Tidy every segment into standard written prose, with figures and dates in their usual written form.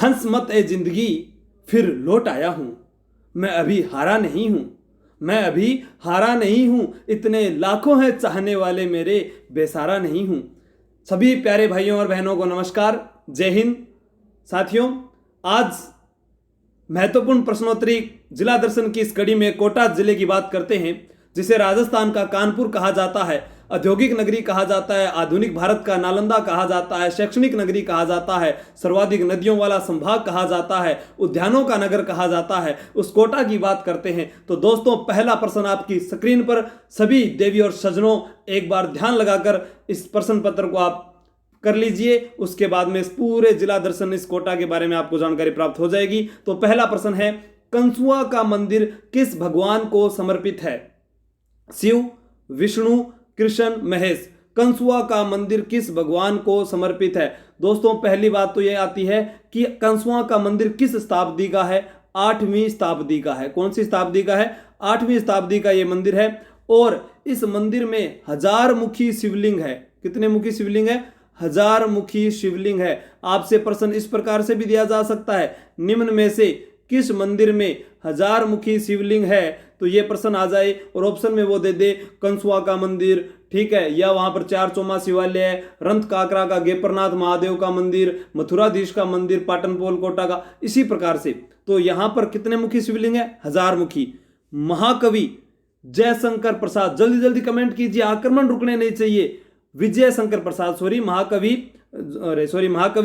हंस मत ए जिंदगी फिर लौट आया हूं, मैं अभी हारा नहीं हूं, मैं अभी हारा नहीं हूं, इतने लाखों हैं चाहने वाले मेरे, बेसहारा नहीं हूं। सभी प्यारे भाइयों और बहनों को नमस्कार, जय हिंद। साथियों, आज महत्वपूर्ण प्रश्नोत्तरी जिला दर्शन की इस कड़ी में कोटा जिले की बात करते हैं, जिसे राजस्थान का कानपुर कहा जाता है, औद्योगिक नगरी कहा जाता है, आधुनिक भारत का नालंदा कहा जाता है, शैक्षणिक नगरी कहा जाता है, सर्वाधिक नदियों वाला संभाग कहा जाता है, उद्यानों का नगर कहा जाता है। उस कोटा की बात करते हैं। तो दोस्तों, पहला प्रश्न आपकी स्क्रीन पर, सभी देवी और सज्जनों एक बार ध्यान लगाकर इस प्रश्न पत्र को आप कर लीजिए। उसके बाद में इस पूरे जिला दर्शन इस कोटा के बारे में आपको जानकारी प्राप्त हो जाएगी। तो पहला प्रश्न है, कंसुआ का मंदिर किस भगवान को समर्पित है? शिव, विष्णु, कृष्ण, महेश। कंसुआ का मंदिर किस भगवान को समर्पित है? दोस्तों, पहली बात तो यह आती है कि कंसुआ का मंदिर किस शताब्दी का है? 8वीं शताब्दी का है। कौन सी शताब्दी का है? 8वीं शताब्दी का यह मंदिर है। और इस मंदिर में 1000 मुखी शिवलिंग है। कितने मुखी शिवलिंग है? 1000 मुखी शिवलिंग है। आपसे प्रश्न इस प्रकार से भी दिया जा सकता है, निम्न में से किस मंदिर में 1000 मुखी शिवलिंग है? तो ये प्रश्न आ जाए और ऑप्शन में वो दे दे कंसुआ का मंदिर, ठीक है, या वहां पर 4 चौमा शिवालय है, रंत काकरा का गेपरनाथ महादेव का मंदिर, मथुराधीश का मंदिर, पाटनपोल कोटा का, इसी प्रकार से। तो यहां पर कितने मुखी शिवलिंग है? 1000 मुखी। महाकवि जयशंकर प्रसाद, जल्दी जल्दी कमेंट कीजिए, आक्रमण रुकने नहीं चाहिए। महाकवि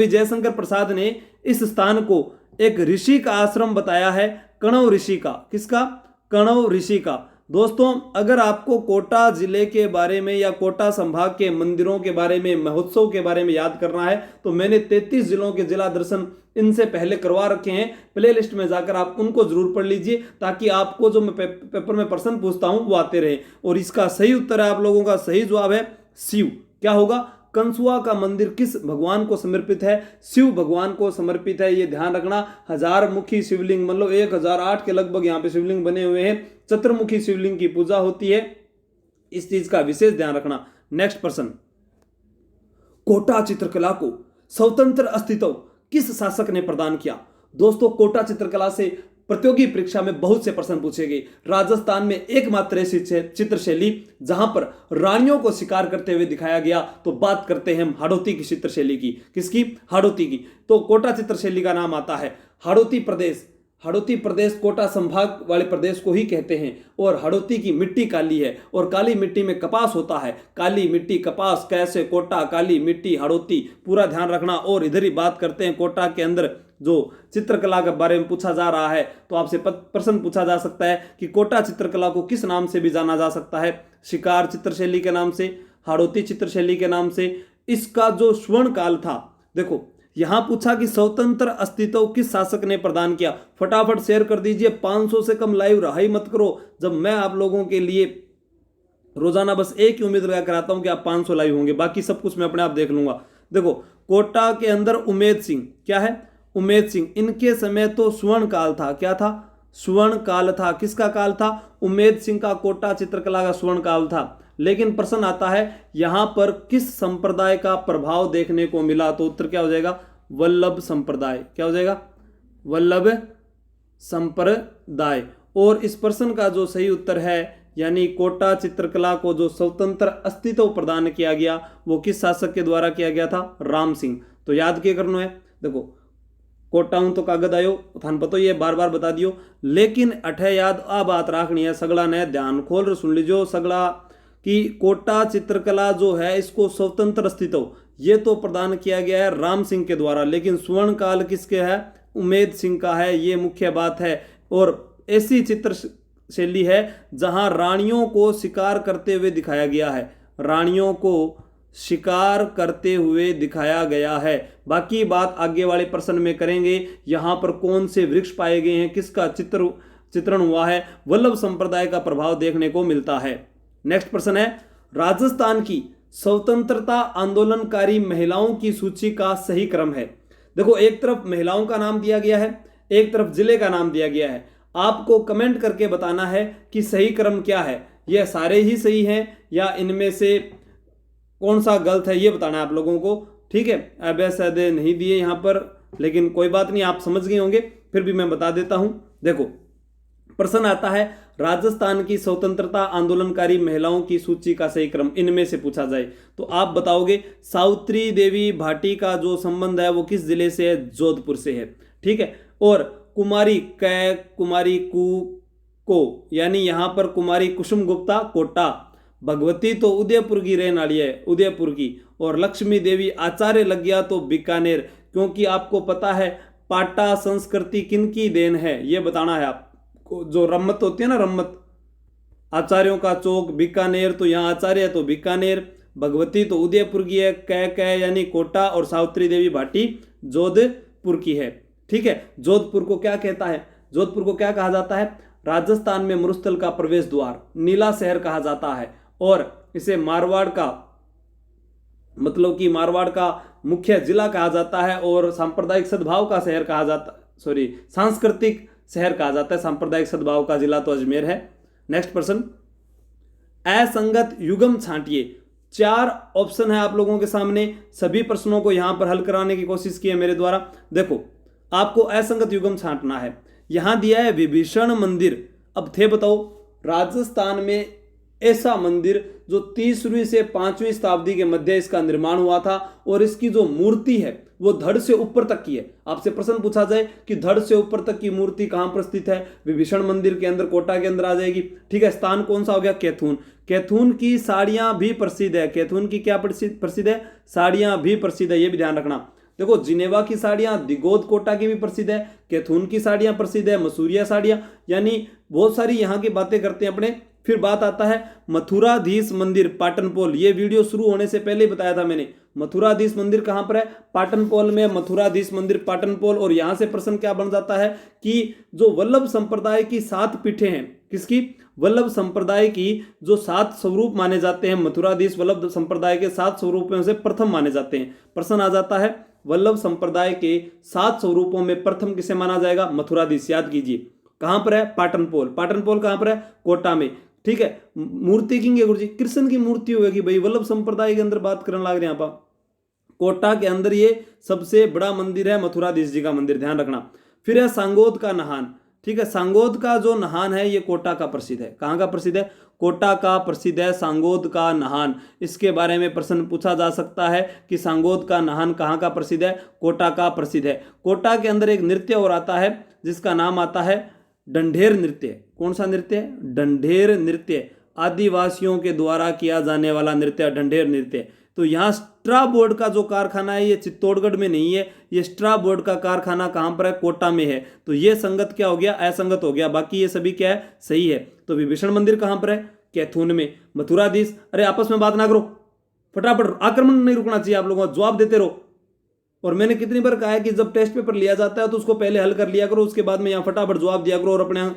जयशंकर प्रसाद ने इस स्थान को एक ऋषि का आश्रम बताया है, कणव ऋषि का। किसका? कणव ऋषि का। दोस्तों, अगर आपको कोटा जिले के बारे में या कोटा संभाग के मंदिरों के बारे में, महोत्सव के बारे में याद करना है, तो मैंने 33 जिलों के जिला दर्शन इनसे पहले करवा रखे हैं। प्ले लिस्ट में जाकर आप उनको जरूर पढ़ लीजिए, ताकि आपको जो मैं पेपर में प्रश्न पूछता हूं वो आते रहे। और इसका सही उत्तर है, आप लोगों का सही जवाब है शिव। क्या होगा? कंसुआ का मंदिर किस भगवान को समर्पित है? शिव भगवान को समर्पित है। ये ध्यान रखना। 1000 मुखी शिवलिंग, मतलब 1008 के लगभग यहाँ पे शिवलिंग बने हुए हैं। चतुर्मुखी शिवलिंग की पूजा होती है, इस चीज का विशेष ध्यान रखना। नेक्स्ट प्रश्न, कोटा चित्रकला को स्वतंत्र अस्तित्व किस शासक ने प्रदान किया? दोस्तों, कोटा चित्रकला से प्रतियोगी परीक्षा में बहुत से प्रश्न पूछे गए। राजस्थान में एकमात्र ऐसी चित्रशैली जहां पर रानियों को शिकार करते हुए दिखाया गया। तो बात करते हैं हम हाड़ौती की चित्रशैली की। किसकी? हाड़ौती की। तो कोटा चित्रशैली का नाम आता है हाड़ौती प्रदेश। हाड़ौती प्रदेश कोटा संभाग वाले प्रदेश को ही कहते हैं। और हाड़ौती की मिट्टी काली है, और काली मिट्टी में कपास होता है। काली मिट्टी, कपास, कैसे कोटा, काली मिट्टी, हाड़ौती, पूरा ध्यान रखना। और इधर ही बात करते हैं कोटा के अंदर जो चित्रकला के बारे में पूछा जा रहा है, तो आपसे प्रश्न पूछा जा सकता है कि कोटा चित्रकला को किस नाम से भी जाना जा सकता है? शिकार चित्रशैली के नाम से, हाड़ौती चित्रशैली के नाम से। इसका जो स्वर्ण काल था, देखो यहां पूछा कि स्वतंत्र अस्तित्व किस शासक ने प्रदान किया। फटाफट शेयर कर दीजिए। 500 से कम लाइव रहा ही मत करो। जब मैं आप लोगों के लिए रोजाना बस एक ही उम्मीद लगा कराता हूं कि आप 500 लाइव होंगे, बाकी सब कुछ मैं अपने आप देख लूंगा। देखो, कोटा के अंदर उमेद सिंह, क्या है? उमेद सिंह, इनके समय तो स्वर्ण काल था। क्या था? स्वर्ण काल था। किसका काल था? उमेद सिंह का कोटा चित्रकला का स्वर्ण काल था। लेकिन प्रश्न आता है यहां पर किस संप्रदाय का प्रभाव देखने को मिला? तो उत्तर क्या हो जाएगा? वल्लभ संप्रदाय। क्या हो जाएगा? वल्लभ संप्रदाय। और इस प्रश्न का जो सही उत्तर है, यानी कोटा चित्रकला को जो स्वतंत्र अस्तित्व प्रदान किया गया, वो किस शासक के द्वारा किया गया था? राम सिंह। तो याद क्या करना है? देखो, कोटा हूं तो कागज आयो, थान पतो ये बार बार बता दियो, लेकिन अठे याद आ बात राखनी है। सगला ने ध्यान खोल सुन लीजियो सगला, कि कोटा चित्रकला जो है इसको स्वतंत्र अस्तित्व ये तो प्रदान किया गया है राम सिंह के द्वारा, लेकिन स्वर्ण काल किसके है? उमेद सिंह का है। ये मुख्य बात है। और ऐसी चित्रशैली है जहां रानियों को शिकार करते हुए दिखाया गया है। रानियों को शिकार करते हुए दिखाया गया है। बाकी बात आगे वाले प्रश्न में करेंगे। यहां पर कौन से वृक्ष पाए गए हैं, किसका चित्रण हुआ है? वल्लभ संप्रदाय का प्रभाव देखने को मिलता है। नेक्स्ट प्रश्न है, राजस्थान की स्वतंत्रता आंदोलनकारी महिलाओं की सूची का सही क्रम है। देखो, एक तरफ महिलाओं का नाम दिया गया है, एक तरफ जिले का नाम दिया गया है। आपको कमेंट करके बताना है कि सही क्रम क्या है। यह सारे ही सही हैं या इनमें से कौन सा गलत है, ये बताना है आप लोगों को। ठीक है, अब ऐसे नहीं दिए यहाँ पर, लेकिन कोई बात नहीं, आप समझ गए होंगे, फिर भी मैं बता देता हूं। देखो प्रश्न आता है, राजस्थान की स्वतंत्रता आंदोलनकारी महिलाओं की सूची का सही क्रम इनमें से पूछा जाए तो आप बताओगे सावित्री देवी भाटी का जो संबंध है वो किस जिले से है? जोधपुर से है। ठीक है। और कुमारी कै, कुमारी को यानी यहां पर कुमारी कुसुम गुप्ता कोटा, भगवती तो उदयपुर की रहने वाली है, उदयपुर की, और लक्ष्मी देवी आचार्य लग गया तो बीकानेर, क्योंकि आपको पता है पाटा संस्कृति किनकी देन है ये बताना है आपको। जो रम्मत होती है ना, रम्मत, आचार्यों का चौक बीकानेर, तो यहाँ आचार्य है तो बीकानेर, भगवती तो उदयपुर की है, कै यानी कोटा, और सावित्री देवी भाटी जोधपुर की है। ठीक है। जोधपुर को क्या कहता है? जोधपुर को क्या कहा जाता है? राजस्थान में मरुस्थल का प्रवेश द्वार, नीला शहर कहा जाता है, और इसे मारवाड़ का मतलब कि मारवाड़ का मुख्य जिला कहा जाता है, और सांप्रदायिक सद्भाव का शहर कहा जाता, सॉरी सांस्कृतिक शहर कहा जाता है। सांप्रदायिक सद्भाव का जिला तो अजमेर है। नेक्स्ट प्रश्न, असंगत युग्म छांटिए। 4 ऑप्शन है आप लोगों के सामने, सभी प्रश्नों को यहां पर हल कराने की कोशिश की है मेरे द्वारा। देखो आपको असंगत युग्म छांटना है। यहां दिया है विभीषण मंदिर। अब थे बताओ, राजस्थान में ऐसा मंदिर जो 3वीं से 5वीं शताब्दी के मध्य इसका निर्माण हुआ था, और इसकी जो मूर्ति है वो धड़ से ऊपर तक की है। आपसे प्रश्न पूछा जाए कि धड़ से ऊपर तक की मूर्ति कहां पर स्थित है? विभीषण मंदिर के अंदर, कोटा के अंदर आ जाएगी। ठीक है। स्थान कौन सा हो गया? कैथून। कैथून की साड़ियां भी प्रसिद्ध है। कैथून की क्या प्रसिद्ध है? साड़ियां भी प्रसिद्ध है, ये भी ध्यान रखना। देखो जिनेवा की साड़ियां, दिगोद कोटा की भी प्रसिद्ध है, कैथून की साड़ियां प्रसिद्ध है, मसूरिया साड़ियां, यानी बहुत सारी यहाँ की बातें करते हैं अपने। फिर बात आता है मथुराधीश मंदिर पाटनपोल। ये वीडियो शुरू होने से पहले ही बताया था मैंने। मथुराधीश मंदिर कहां पर है? पाटनपोल में मथुराधीश मंदिर पाटनपोल। और यहां से प्रश्न क्या बन जाता है कि जो वल्लभ संप्रदाय की 7 पीठें हैं, किसकी? वल्लभ संप्रदाय की जो 7 स्वरूप माने जाते हैं, मथुराधीश वल्लभ संप्रदाय के 7 स्वरूपों से प्रथम माने जाते हैं। प्रश्न आ जाता है वल्लभ संप्रदाय के 7 स्वरूपों में प्रथम किसे माना जाएगा? मथुराधीश। याद कीजिए कहां पर है? पाटनपोल। पाटनपोल कहां पर है? कोटा में। ठीक है। मूर्ति किंग है गुरु जी, कृष्ण की मूर्ति होगी भाई, वल्लभ संप्रदाय के अंदर बात करने लग रहे हैं आप। कोटा के अंदर ये सबसे बड़ा मंदिर है मथुराधीश जी का मंदिर, ध्यान रखना। फिर है सांगोद का नहान। ठीक है। सांगोद का जो नहान है ये कोटा का प्रसिद्ध है। कहां का प्रसिद्ध है? कोटा का प्रसिद्ध है सांगोद का नहान। इसके बारे में प्रश्न पूछा जा सकता है कि सांगोद का नहान कहां का प्रसिद्ध है? कोटा का प्रसिद्ध है। कोटा के अंदर एक नृत्य और आता है जिसका नाम आता है डंढेर नृत्य। कौन सा नृत्य? डंढेर नृत्य। आदिवासियों के द्वारा किया जाने वाला नृत्य डंढेर नृत्य। तो यहाँ स्ट्रा बोर्ड का जो कारखाना है ये चित्तौड़गढ़ में नहीं है, ये स्ट्रा बोर्ड का कारखाना कहां पर है? कोटा में है। तो ये संगत क्या हो गया? असंगत हो गया। बाकी ये सभी क्या है? सही है। तो विभीषण मंदिर कहां पर है? कैथून में। मथुराधीश, अरे आपस में बात ना करो, फटाफट, आक्रमण नहीं रुकना चाहिए, आप लोगों को जवाब देते रहो। और मैंने कितनी बार कहा है कि जब टेस्ट पेपर लिया जाता है तो उसको पहले हल कर लिया करो, उसके बाद में यहाँ फटाफट जवाब दिया करो और अपने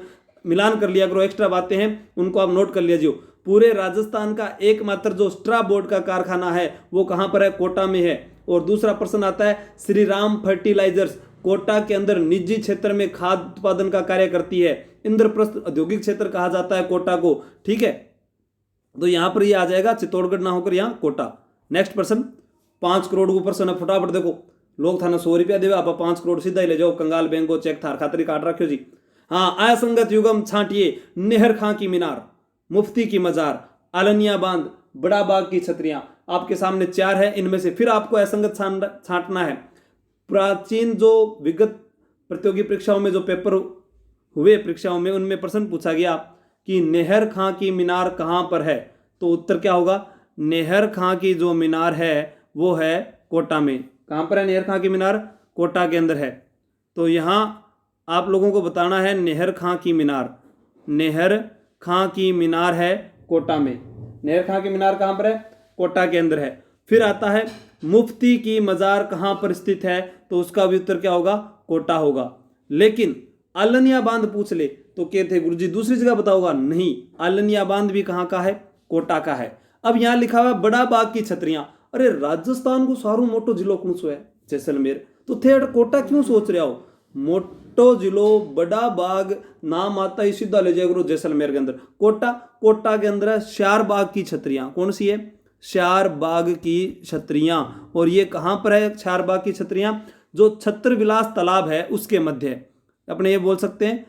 मिलान कर लिया करो। एक्स्ट्रा बातें हैं उनको आप नोट कर लीजिए। पूरे राजस्थान का एकमात्र जो स्ट्रा बोर्ड का कारखाना है वो कहां पर है? कोटा में है। और दूसरा प्रश्न आता है श्री राम फर्टिलाइजर्स कोटा के अंदर निजी क्षेत्र में खाद उत्पादन का कार्य करती है। इंद्रप्रस्थ औद्योगिक क्षेत्र कहा जाता है कोटा को। ठीक है। तो यहां पर ये आ जाएगा चित्तौड़गढ़ ना होकर यहाँ कोटा। नेक्स्ट प्रश्न 5 करोड़ को प्रश्न है, फटाफट देखो। लोग थाना 100 रुपया देवे, आप 5 करोड़ सीधा ही ले जाओ। कंगाल बैंक को चेक थार खातरी काट रखियो जी। हाँ, असंगत युगम छांटिए। नेहर खां की मीनार, मुफ्ती की मजार, आलनिया बांध, बड़ा बाग की छतरियां। आपके सामने 4 है, इनमें से फिर आपको असंगत छांटना है। प्राचीन जो विगत प्रतियोगी परीक्षाओं में जो पेपर हुए परीक्षाओं में उनमें प्रश्न पूछा गया कि नेहर खां की मीनार कहां पर है? तो उत्तर क्या होगा? नेहर खां की जो मीनार है वो है कोटा में। कहां पर है नेहर खां की मीनार? कोटा के अंदर है। तो यहां आप लोगों को बताना है नेहर खां की मीनार। नेहर खां की मीनार है कोटा में। नेहर खां की मीनार कहां पर है? कोटा के अंदर है। फिर आता है मुफ्ती की मजार कहां पर स्थित है? तो उसका भी उत्तर क्या होगा? कोटा होगा। लेकिन आलनिया बांध पूछ ले तो कहते गुरुजी दूसरी जगह बताओगा, नहीं, आलनिया बांध भी कहां का है? कोटा का है। अब यहां लिखा हुआ बड़ा बाग की छतरियां। अरे राजस्थान को सारू मोटो जिलो कौन सो है? जैसलमेर। तो थे कोटा क्यों सोच रहे हो? मोटो जिलो बड़ा बाग नाम आता ही सीधा ले जाएगा जैसलमेर के अंदर। कोटा के अंदर है श्यार बाग की छतरियां। कौन सी है? श्यार बाग की छतरियां। और ये कहां पर है श्यार बाग की छतरियां? जो छत्रविलास तालाब है उसके मध्य है। अपने ये बोल सकते हैं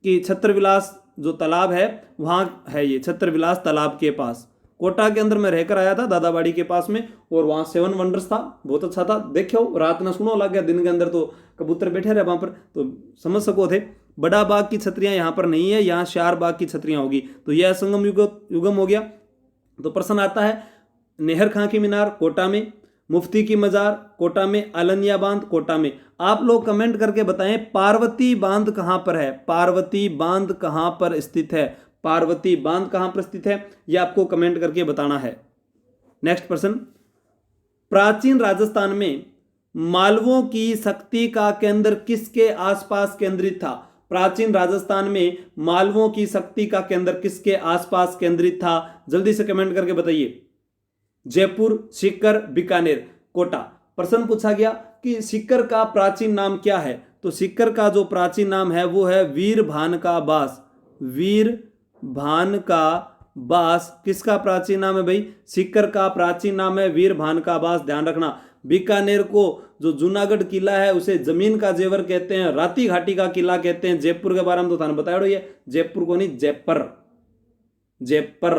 कि छत्रविलास जो तालाब है वहां है, ये छत्रविलास तालाब के पास। कोटा के अंदर मैं रहकर आया था दादाबाड़ी के पास में, और वहां 7 वंडर्स था, बहुत अच्छा था। देखो रात ना सुनो लग गया, दिन के अंदर तो कबूतर बैठे रहे वहां पर, तो समझ सको थे। बड़ा बाग की छतरियां यहाँ पर नहीं है, यहाँ शार बाग की छतरियां होगी। तो यह संगम युगम हो गया। तो प्रश्न आता है नेहर खां की मीनार कोटा में, मुफ्ती की मजार कोटा में, अलनिया बांध कोटा में। आप लोग कमेंट करके बताएं पार्वती बांध कहां पर है, पार्वती बांध कहां पर स्थित है, पार्वती बांध कहां पर स्थित है, यह आपको कमेंट करके बताना है। नेक्स्ट प्रश्न, प्राचीन राजस्थान में मालवों की शक्ति का केंद्र किसके आसपास केंद्रित था? प्राचीन राजस्थान में मालवों की शक्ति का केंद्र किसके आसपास केंद्रित था? जल्दी से कमेंट करके बताइए। जयपुर, सीकर, बीकानेर, कोटा। प्रश्न पूछा गया कि सीकर का प्राचीन नाम क्या है? तो सीकर का जो प्राचीन नाम है वो है वीर भान का बास। वीर भान का बास किसका प्राचीन नाम है भाई? सीकर का प्राचीन नाम है वीर भान का बास, ध्यान रखना। बीकानेर को जो जूनागढ़ किला है उसे जमीन का जेवर कहते हैं, राती घाटी का किला कहते हैं। जयपुर के बारे में तो थाने बताया ये, जयपुर को नहीं जयपर, जयपर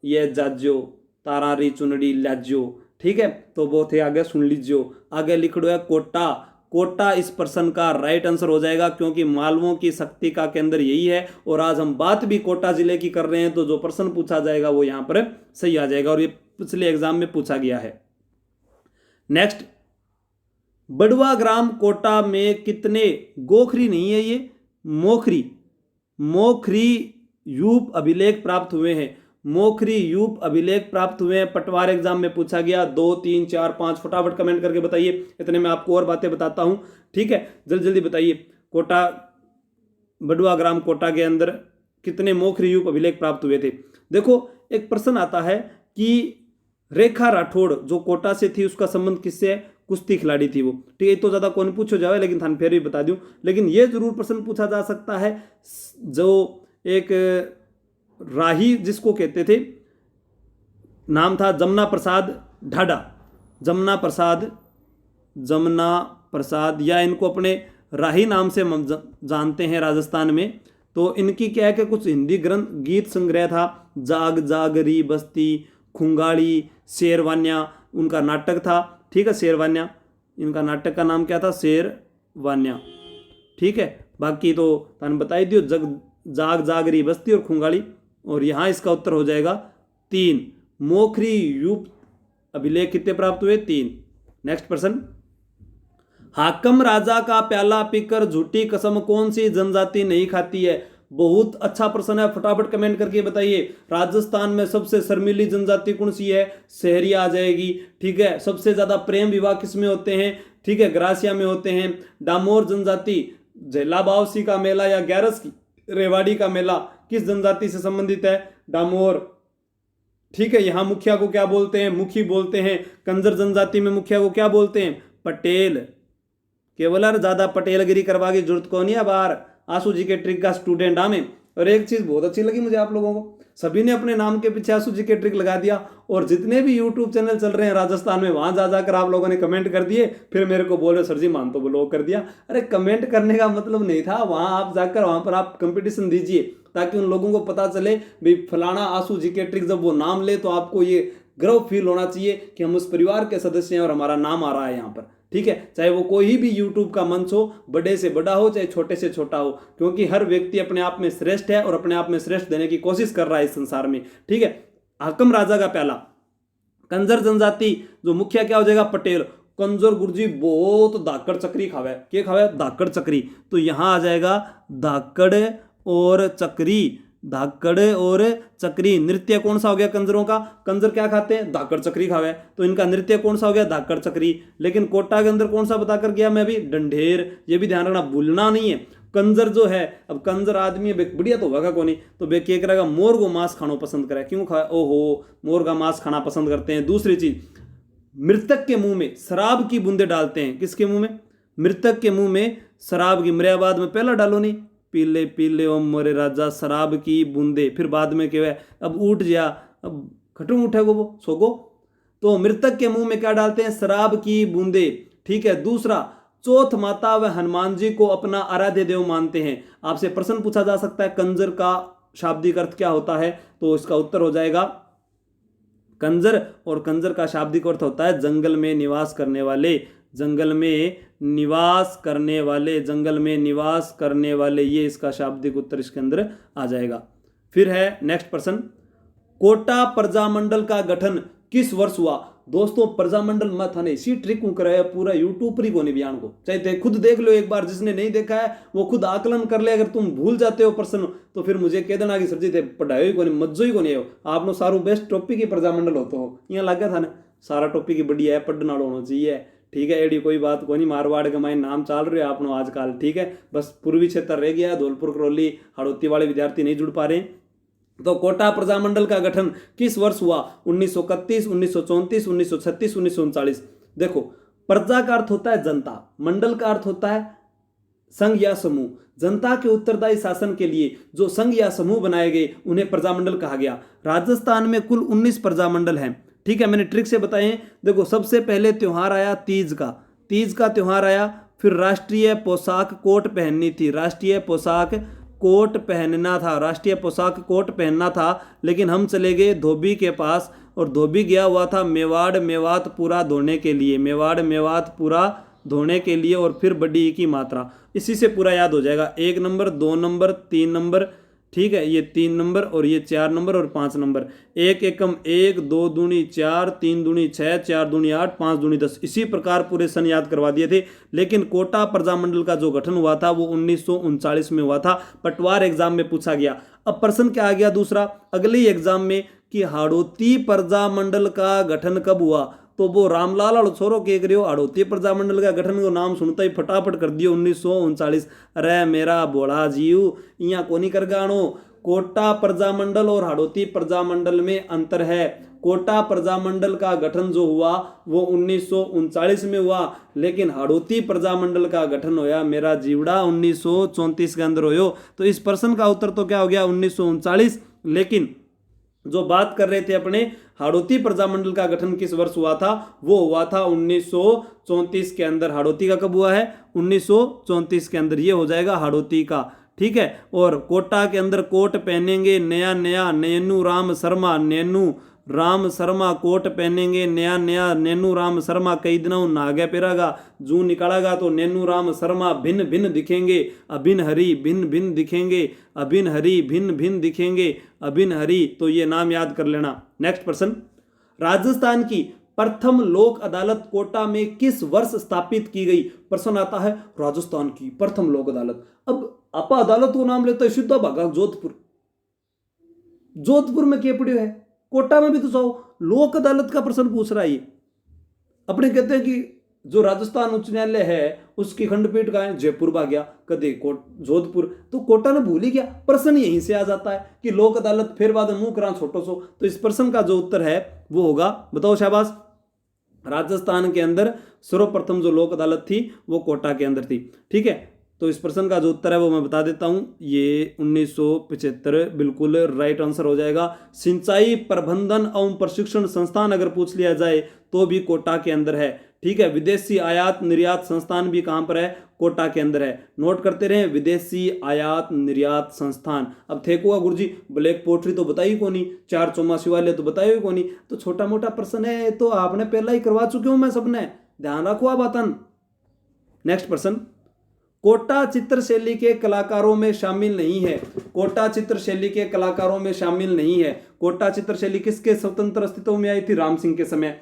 ये जाज्यो तारारी चुनड़ी लाज्यो, ठीक है। तो वो थे आगे सुन लीजियो। आगे लिख दो है कोटा। कोटा इस प्रश्न का राइट आंसर हो जाएगा, क्योंकि मालवों की शक्ति का केंद्र यही है। और आज हम बात भी कोटा जिले की कर रहे हैं, तो जो प्रश्न पूछा जाएगा वो यहां पर सही आ जाएगा, और ये पिछले एग्जाम में पूछा गया है। नेक्स्ट, बड़वा ग्राम कोटा में कितने, गोखरी नहीं है ये, मोखरी, मोखरी यूप अभिलेख प्राप्त हुए हैं। मोखरी यूप अभिलेख प्राप्त हुए हैं, पटवार एग्जाम में पूछा गया। 2, 3, 4, 5 फटाफट कमेंट करके बताइए, इतने में आपको और बातें बताता हूं, ठीक है। जल्दी जल्दी बताइए, कोटा बड़वा ग्राम कोटा के अंदर कितने मोखरी यूप अभिलेख प्राप्त हुए थे? देखो एक प्रश्न आता है कि रेखा राठौड़ जो कोटा से थी उसका संबंध किससे है? कुश्ती खिलाड़ी थी वो, ठीक है। तो ज्यादा कौन पूछो जाए, लेकिन थान फिर भी बता दूं। लेकिन ये जरूर प्रश्न पूछा जा सकता है, जो एक राही जिसको कहते थे, नाम था जमुना प्रसाद ढाडा, जमुना प्रसाद, या इनको अपने राही नाम से जानते हैं राजस्थान में। तो इनकी क्या है कि कुछ हिंदी ग्रंथ गीत संग्रह था, जाग जागरी बस्ती, खुंगाड़ी, शेरवान्या, उनका नाटक था, ठीक है। शेरवान्या, इनका नाटक का नाम क्या था? शेरवान्या, ठीक है। बाकी तो थाने बताई दियो, जाग जागरी बस्ती और खुंगाड़ी। और यहां इसका उत्तर हो जाएगा 3। मोखरी यूप अभिलेख कितने प्राप्त हुए? 3। नेक्स्ट प्रश्न, हाकम राजा का प्याला पीकर झूठी कसम कौन सी जनजाति नहीं खाती है? बहुत अच्छा प्रश्न है, फटाफट कमेंट करके बताइए। राजस्थान में सबसे शर्मीली जनजाति कौन सी है? सहरिया आ जाएगी, ठीक है। सबसे ज्यादा प्रेम विवाह किसमें होते हैं? ठीक है, ग्रासिया में होते हैं। डामोर जनजाति, झेलाबावसी का मेला या ग्यारस की रेवाड़ी का मेला किस जनजाति से संबंधित है? डामोर, ठीक है। यहां मुखिया को क्या बोलते हैं? मुखी बोलते हैं। कंजर जनजाति में मुखिया को क्या बोलते हैं? पटेल। केवल ज्यादा पटेलगिरी करवा की जरूरत को नहीं है बाहर, आंसू जी के ट्रिक का स्टूडेंट हमें। और एक चीज बहुत अच्छी लगी मुझे आप लोगों को, सभी ने अपने नाम के पीछे आंसू जी के ट्रिक लगा दिया। और जितने भी यूट्यूब चैनल चल रहे हैं राजस्थान में, वहां जा जाकर आप लोगों ने कमेंट कर दिए, फिर मेरे को बोल रहे सर जी मान तो ब्लॉक कर दिया। अरे कमेंट करने का मतलब नहीं था, वहां आप जाकर वहां पर आप कंपटीशन दीजिए, ताकि उन लोगों को पता चले भाई फलाना आंसू जी के ट्रिक, जब वो नाम ले तो आपको ये गर्व फील होना चाहिए कि हम उस परिवार के सदस्य हैं और हमारा नाम आ रहा है यहाँ पर, ठीक है। चाहे वो कोई भी यूट्यूब का मंच हो, बड़े से बड़ा हो चाहे छोटे से छोटा हो, क्योंकि हर व्यक्ति अपने आप में श्रेष्ठ है और अपने आप में श्रेष्ठ देने की कोशिश कर रहा है इस संसार में, ठीक है। हाकम राजा का प्याला, कंजर जनजाति जो मुखिया क्या हो जाएगा? पटेल। कंजर गुरुजी बहुत धाकड़ चक्री खावे, क्या खावे? धाकड़ चक्री। तो यहां आ जाएगा धाकड़ और चक्री, धाकड़ और चक्री। नृत्य कौन सा हो गया कंजरों का? कंजर क्या खाते हैं? धाकड़ चक्री खावे, तो इनका नृत्य कौन सा हो गया? धाकड़ चक्री। लेकिन कोटा के अंदर कौन सा बता कर गया मैं अभी? डंढेर। ये भी ध्यान रखना, भूलना नहीं है। कंजर जो है, अब कंजर आदमी है बढ़िया तो होगा कौन, तो बे क्या करेगा? मोर को मांस खाना पसंद करे। क्यों खाए? ओहो, मोर का मांस खाना पसंद करते हैं। दूसरी चीज, मृतक के मुंह में शराब की बूंदे डालते हैं। किसके मुंह में? मृतक के मुंह में शराब की। मर्याबाद में पहला डालो नहीं, पीले पीले ओ मोरे राजा शराब की बूंदे। फिर बाद में क्या है? अब उठ जा, अब खटू उठेगो वो सोगो। तो मृतक के मुंह में क्या डालते हैं? शराब की बूंदे, ठीक है। दूसरा, चौथ माता व हनुमान जी को अपना आराध्य देव मानते हैं। आपसे प्रश्न पूछा जा सकता है कंजर का शाब्दिक अर्थ क्या होता है, तो इसका उत्तर हो जाएगा कंजर, और कंजर का शाब्दिक अर्थ होता है जंगल में निवास करने वाले, जंगल में निवास करने वाले, जंगल में निवास करने वाले, ये इसका शाब्दिक उत्तर इसके अंदर आ जाएगा। फिर है नेक्स्ट प्रश्न, कोटा प्रजामंडल का गठन किस वर्ष हुआ। दोस्तों प्रजामंडल मत थाने इसी ट्रिक को कराया पूरा यूट्यूब पर ही कोने बयान को, चाहे खुद देख लो एक बार, जिसने नहीं देखा है वो खुद आकलन कर ले। अगर तुम भूल जाते हो प्रश्न तो फिर मुझे कह देना कि सर जी थे पढ़ाए ही कोने, मज्जो ही कोने हो आपनो, सारू बेस्ट टॉपिक ही प्रजामंडल होते हो, यहाँ लग गया था ना सारा टॉपिक ही बढ़िया है, पढ़ना होना चाहिए, ठीक है। एडी कोई बात कोई नहीं, मारवाड़ के माइन नाम चल रहे हो आपनो आजकल, ठीक है। बस पूर्वी क्षेत्र रह गया, धौलपुर करौली हड़ौती वाले विद्यार्थी नहीं जुड़ पा रहे। तो कोटा प्रजामंडल का गठन किस वर्ष हुआ, 1931, 1934, 1936, 1939। देखो प्रजा का अर्थ होता है जनता, मंडल का अर्थ होता है संघ या समूह। जनता के उत्तरदायी शासन के लिए जो संघ या समूह बनाए गए उन्हें प्रजामंडल कहा गया। राजस्थान में कुल 19 प्रजामंडल हैं, ठीक है, मैंने ट्रिक से बताए। देखो सबसे पहले त्योहार आया तीज का त्योहार आया, फिर राष्ट्रीय पोशाक कोट पहननी थी, राष्ट्रीय पोशाक कोट पहनना था, राष्ट्रीय पोशाक कोट पहनना था, लेकिन हम चले गए धोबी के पास, और धोबी गया हुआ था मेवाड़ मेवात पूरा धोने के लिए, मेवाड़ मेवात पूरा धोने के लिए, और फिर बड़ी की मात्रा, इसी से पूरा याद हो जाएगा। 1 नंबर 2 नंबर 3 नंबर, ठीक है, ये 3 नंबर और ये 4 नंबर और 5 नंबर। 1 एकम 1, 2 दूनी 4, 3 दूनी 6, 4 दूनी 8, 5 दूनी 10, इसी प्रकार पूरे सन याद करवा दिए थे। लेकिन कोटा प्रजामंडल का जो गठन हुआ था वो 1939 में हुआ था, पटवार एग्जाम में पूछा गया। अब प्रश्न क्या आ गया दूसरा अगले ही एग्जाम में कि हाड़ौती प्रजामंडल का गठन कब हुआ, तो वो रामलाल और छोरो के करियो हाड़ौती प्रजामंडल का गठन को नाम सुनता ही फटाफट कर दियो 1939। अरे मेरा बोला जीव यहाँ को नहीं कर गानो, कोटा प्रजामंडल और हाड़ौती प्रजामंडल में अंतर है। कोटा प्रजामंडल का गठन जो हुआ वो 1939 में हुआ, लेकिन हाड़ौती प्रजामंडल का गठन होया मेरा जीवड़ा 1934 के अंदर होयो। तो इस प्रश्न का उत्तर तो क्या हो गया 1939। लेकिन जो बात कर रहे थे अपने हाड़ौती प्रजामंडल का गठन किस वर्ष हुआ था, वो हुआ था 1934 के अंदर। हाड़ौती का कब हुआ है 1934 के अंदर, ये हो जाएगा हाड़ौती का, ठीक है। और कोटा के अंदर कोट पहनेंगे नया नया नैनू राम शर्मा, नैनू राम शर्मा कोट पहनेंगे नया नया, नैनू राम शर्मा कई दिनों नागे पेरागा, जू निकालागा तो नैनू राम शर्मा भिन्न भिन्न दिखेंगे, अभिन हरी भिन्न भिन्न दिखेंगे, अभिन हरी भिन्न भिन्न दिखेंगे, अभिन हरी, तो ये नाम याद कर लेना। नेक्स्ट प्रश्न, राजस्थान की प्रथम लोक अदालत कोटा में किस वर्ष स्थापित की गई। प्रश्न आता है राजस्थान की प्रथम लोक अदालत। अब आपा अदालत को नाम लेता है सीधा भागा जोधपुर, जोधपुर में क्या पड़ियो है, कोटा में भी तो जाओ, लोक अदालत का प्रश्न पूछ रहा है ये। अपने कहते हैं कि जो राजस्थान उच्च न्यायालय है उसकी खंडपीठ का है जयपुर भाग गया, कदे जोधपुर, तो कोटा ने भूल ही गया। प्रश्न यहीं से आ जाता है कि लोक अदालत फिर बाद मुंह करा छोटो सो। तो इस प्रश्न का जो उत्तर है वो होगा, बताओ शाबाश, राजस्थान के अंदर सर्वप्रथम जो लोक अदालत थी वो कोटा के अंदर थी, ठीक है। तो इस प्रश्न का जो उत्तर है वो मैं बता देता हूं, ये 1975 बिल्कुल राइट आंसर हो जाएगा। सिंचाई प्रबंधन एवं प्रशिक्षण संस्थान अगर पूछ लिया जाए तो भी कोटा के अंदर है, ठीक है। विदेशी आयात निर्यात संस्थान भी कहां पर है, कोटा के अंदर है। नोट करते रहे, विदेशी आयात निर्यात संस्थान। अब थे को गुरुजी ब्लैक पोट्री तो बताई को नहीं, 4 चौमासी वाले तो बताए को नहीं, तो छोटा मोटा प्रश्न है तो आपने पहला ही करवा चुके हूं मैं, सबने ध्यान रखो बातन। नेक्स्ट प्रश्न, कोटा चित्रशैली के कलाकारों में शामिल नहीं है, कोटा चित्रशैली के कलाकारों में शामिल नहीं है। कोटा चित्रशैली किसके स्वतंत्र अस्तित्व में आई थी, राम सिंह के समय।